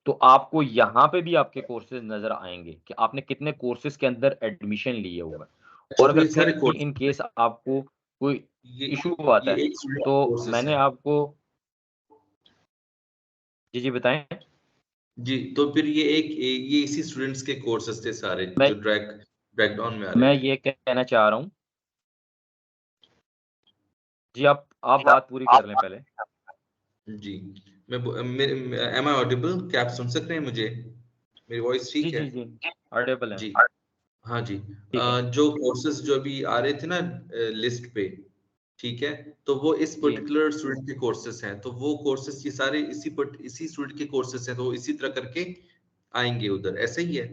तो आपको यहाँ पे भी आपके कोर्सेज नजर आएंगे कि आपने कितने कोर्सेज के अंदर एडमिशन लिए हुआ है। अच्छा, और तो अगर ये फिर सारे भी कोर्स इन केस आपको कोई ये इशू आता ये है एक स्टूडेंट तो कोर्सेस मैंने हैं। आपको जी बताएं। जी, तो फिर ये इसी स्टूडेंट्स के कोर्सेस थे सारे मैं जो ड्रैग डाउन में आ रहे मैं थे। ये कहना चाह रहा हूँ। जी आप बात पूरी कर लें पहले। जी, एम आई ऑडिबल? क्या आप सुन सक रहे हैं मुझे? मेरी वॉइस जी ठीक है? जी जी, ऑडिबल है। जी, हाँ जी। ठीक है जो कोर्सेज जो अभी आ रहे थे ना लिस्ट पे, ठीक है, तो वो इस जी, पर्टिकुलर स्टूडेंट के कोर्सेज हैं। तो वो कोर्सेज ये सारे इसी स्टूडेंट के कोर्सेज हैं, तो वो इसी तरह करके आएंगे उधर, ऐसे ही है?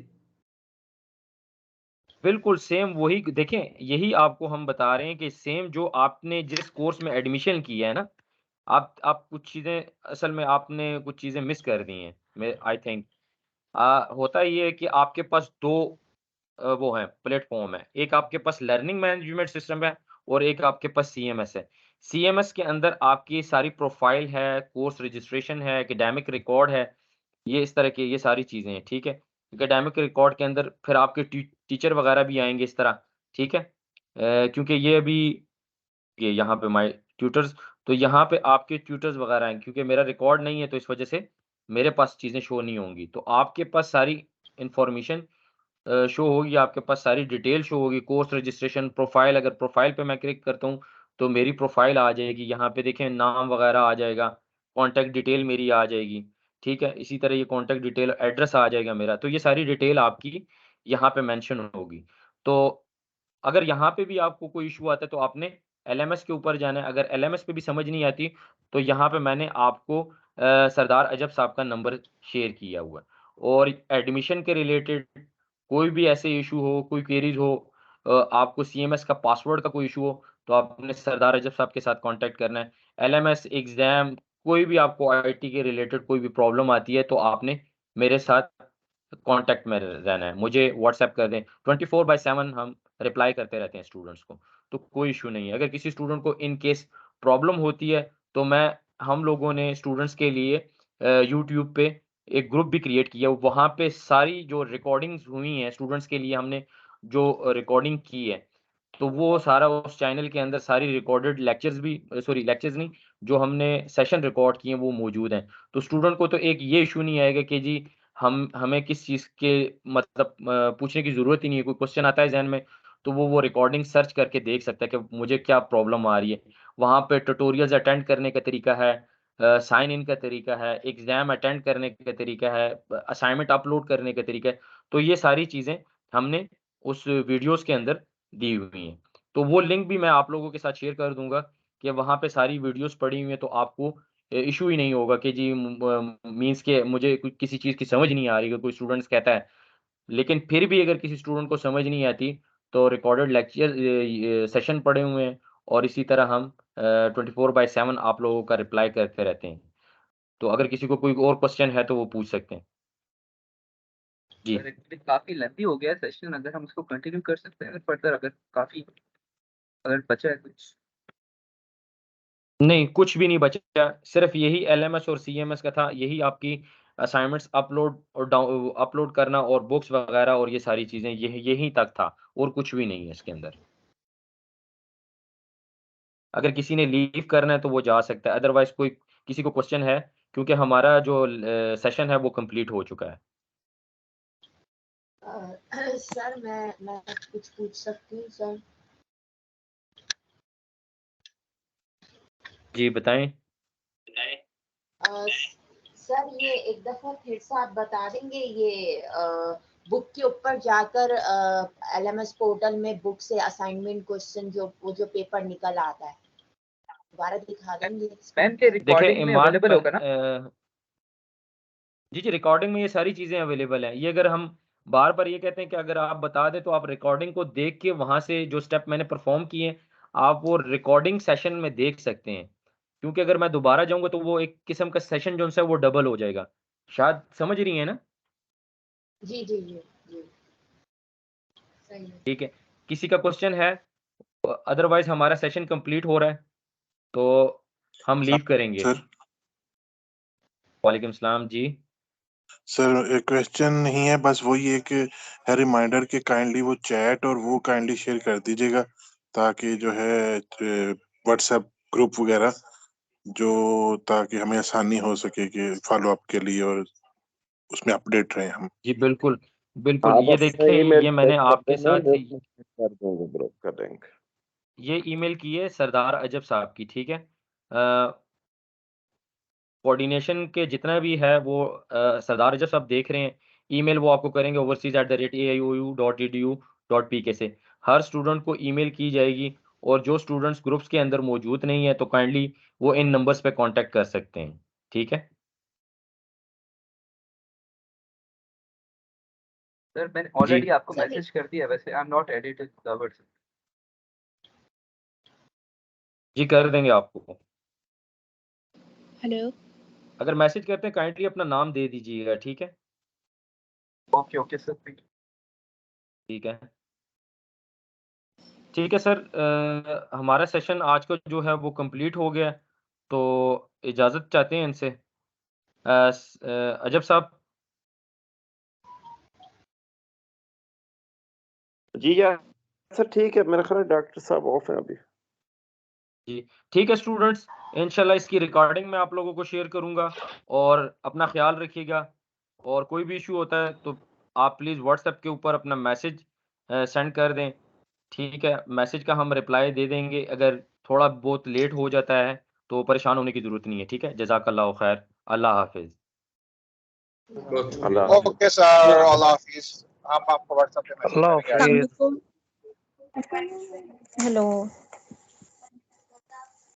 बिल्कुल सेम वही देखें, यही आपको हम बता रहे हैं कि सेम जो आपने जिस कोर्स में एडमिशन किया है ना, आप कुछ चीज़ें असल में आपने कुछ चीज़ें मिस कर दी हैं। मैं आई थिंक होता ये है कि आपके पास 2 वो हैं प्लेटफ़ॉर्म है। एक आपके पास लर्निंग मैनेजमेंट सिस्टम है और एक आपके पास CMS है। CMS के अंदर आपकी सारी प्रोफ़ाइल है, कोर्स रजिस्ट्रेशन है, एकेडमिक रिकॉर्ड है, ये इस तरह की ये सारी चीज़ें हैं, ठीक है? एकेडमिक रिकॉर्ड के अंदर फिर आपके टीचर वगैरह भी आएँगे इस तरह, ठीक है? क्योंकि ये अभी ये यहाँ पे माय ट्यूटर्स, तो यहाँ पे आपके ट्यूटर्स वगैरह हैं, क्योंकि मेरा रिकॉर्ड नहीं है तो इस वजह से मेरे पास चीज़ें शो नहीं होंगी। तो आपके पास सारी इन्फॉर्मेशन शो होगी, आपके पास सारी डिटेल शो होगी, कोर्स रजिस्ट्रेशन, प्रोफ़ाइल। अगर प्रोफ़ाइल पे मैं क्लिक करता हूँ, तो मेरी प्रोफ़ाइल आ जाएगी। यहाँ पे देखें नाम वगैरह आ जाएगा, कॉन्टैक्ट डिटेल मेरी आ जाएगी, ठीक है? इसी तरह ये कॉन्टैक्ट डिटेल, एड्रेस आ जाएगा मेरा। तो ये सारी डिटेल आपकी यहाँ पे मेंशन होगी। तो अगर यहाँ पे भी आपको कोई इश्यू आता है तो आपने LMS के ऊपर जाना है। अगर LMS पे भी समझ नहीं आती तो यहाँ पे मैंने आपको सरदार अजब साहब का नंबर शेयर किया हुआ है। और एडमिशन के रिलेटेड कोई भी ऐसे इश्यू हो, कोई क्वेरीज़ हो, आपको CMS का पासवर्ड का कोई इश्यू हो, तो आपने सरदार अजब साहब के साथ कॉन्टैक्ट करना है। LMS एग्ज़ाम, कोई भी आपको IT के रिलेटेड कोई भी प्रॉब्लम आती है तो आपने मेरे साथ कॉन्टैक्ट में रहना है। मुझे व्हाट्सएप कर दें, 24/7 हम रिप्लाई करते रहते हैं स्टूडेंट्स को, तो कोई इश्यू नहीं है। अगर किसी स्टूडेंट को इन केस प्रॉब्लम होती है तो हम लोगों ने स्टूडेंट्स के लिए यूट्यूब पे एक ग्रुप भी क्रिएट किया। वहाँ पे सारी जो रिकॉर्डिंग्स हुई हैं स्टूडेंट्स के लिए, हमने जो रिकॉर्डिंग की है, तो वो सारा उस चैनल के अंदर सारी रिकॉर्डेड लेक्चर्स भी, सॉरी लेक्चर्स नहीं, जो हमने सेशन रिकॉर्ड किए हैं वो मौजूद हैं। तो स्टूडेंट को तो एक ये इश्यू नहीं आएगा कि जी हमें किस चीज़ के मतलब पूछने की ज़रूरत ही नहीं है। कोई क्वेश्चन आता है ज़हन में तो वो रिकॉर्डिंग सर्च करके देख सकता है कि मुझे क्या प्रॉब्लम आ रही है। वहाँ पे ट्यूटोरियल्स अटेंड करने का तरीका है, साइन इन का तरीका है, एग्ज़ाम अटेंड करने का तरीका है, असाइनमेंट अपलोड करने का तरीका है। तो ये सारी चीज़ें हमने उस वीडियोज़ के अंदर दी हुई हैं। तो वो लिंक भी मैं आप लोगों के साथ शेयर कर दूँगा कि वहाँ पे सारी वीडियोज़ पड़ी हुई हैं, तो आपको इश्यू ही नहीं होगा कि जी मीन्स के मुझे किसी चीज़ की समझ नहीं आ रही है। कोई स्टूडेंट्स कहता है, लेकिन फिर भी अगर किसी स्टूडेंट को समझ नहीं आती तो रिकॉर्डेड लेक्चर ये सेशन पड़े हुए हैं और इसी तरह हम 24/7 आप लोगों का रिप्लाई करते रहते हैं। तो अगर किसी को कोई और क्वेश्चन है तो वो पूछ सकते हैं। जी। सर एक्चुअली काफी लेंथी हो गया सेशन, अगर हम इसको कंटिन्यू कर सकते हैं अगर फर्दर, अगर काफी अगर बचा है कुछ। नहीं, कुछ भी नहीं बचा, सिर्फ़ यही LMS और CMS का था। यही आपकी असाइनमेंट्स अपलोड करना और बुक्स वगैरह और ये सारी चीज़ें, यही यहीं तक था और कुछ भी नहीं है इसके अंदर। अगर किसी ने लीव करना है तो वो जा सकता है, अदरवाइज कोई किसी को क्वेश्चन है, क्योंकि हमारा जो सेशन है वो कंप्लीट हो चुका है। सर मैं कुछ पूछ सकती हूँ सर? जी बताएं। सर ये एक दफा फिर से आप बता देंगे ये बुक के ऊपर जाकर LMS पोर्टल में बुक से असाइनमेंट क्वेश्चन जो पेपर निकल आता है, दोबारा दिखा देंगे? मैम के रिकॉर्डिंग में अवेलेबल होगा ना? जी रिकॉर्डिंग में ये सारी चीज़ें अवेलेबल हैं। ये अगर हम बार बार ये कहते हैं कि अगर आप बता दें तो आप रिकॉर्डिंग को देख के वहाँ से जो स्टेप मैंने परफॉर्म किए आप वो रिकॉर्डिंग सेशन में देख सकते हैं, क्योंकि अगर मैं दोबारा जाऊँगा तो वो एक किस्म का सेशन जो है वो डबल हो जाएगा। शायद समझ रही हैं ना? जी जी जी जी सही है। ठीक है, किसी का क्वेश्चन है? अदरवाइज हमारा सेशन कंप्लीट हो रहा है तो हम लीव करेंगे। सर वालेकुम सलाम जी। सर एक क्वेश्चन नहीं है, बस वही है कि है रिमाइंडर के काइंडली वो चैट और वो काइंडली शेयर कर दीजिएगा ताकि जो है व्हाट्सएप ग्रुप वगैरह जो, ताकि हमें आसानी हो सके कि फॉलो अप के लिए और उसमें अपडेट रहे हम। जी बिल्कुल बिल्कुल, आप ये अपना देखें ईमेल ये मैंने चेक कर आपके देना, साथ मैं उसमें check कर दूंगा ग्रुप का लिंक। ये ईमेल की है सरदार अजब साहब की, ठीक है। कोऑर्डिनेशन के जितना भी है वो सरदार अजब साहब देख रहे हैं, ईमेल वो आपको करेंगे overseas@aiou.edu.pk से। हर स्टूडेंट को ईमेल की जाएगी और जो स्टूडेंट्स ग्रुप्स के अंदर मौजूद नहीं है तो काइंडली वो इन नंबर्स पे कांटेक्ट कर सकते हैं, ठीक है। सर मैंने ऑलरेडी आपको मैसेज कर दिया, वैसे I am not edited the WhatsApp. जी कर देंगे आपको। हेलो, अगर मैसेज करते हैं काइंडली अपना नाम दे दीजिएगा, ठीक है। ओके ओके सर, ठीक है ठीक है सर, हमारा सेशन आज का जो है वो कंप्लीट हो गया, तो इजाज़त चाहते हैं इनसे। अजब साहब। जी यार सर ठीक है, मेरा ख्याल है डॉक्टर साहब ऑफ है अभी। जी ठीक है स्टूडेंट्स, इंशाल्लाह इसकी रिकॉर्डिंग मैं आप लोगों को शेयर करूंगा और अपना ख्याल रखिएगा। और कोई भी इशू होता है तो आप प्लीज़ व्हाट्सएप के ऊपर अपना मैसेज सेंड कर दें, ठीक है। मैसेज का हम रिप्लाई दे देंगे, अगर थोड़ा बहुत लेट हो जाता है तो परेशान होने की ज़रूरत नहीं है, ठीक है। जज़ाकल्लाह खैर, अल्लाह हाफिज़। ओके सर, अल्लाह हाफिज। हम आपको व्हाट्सएप पे मैसेज करेंगे। अस्सलाम वालेकुम। हेलो।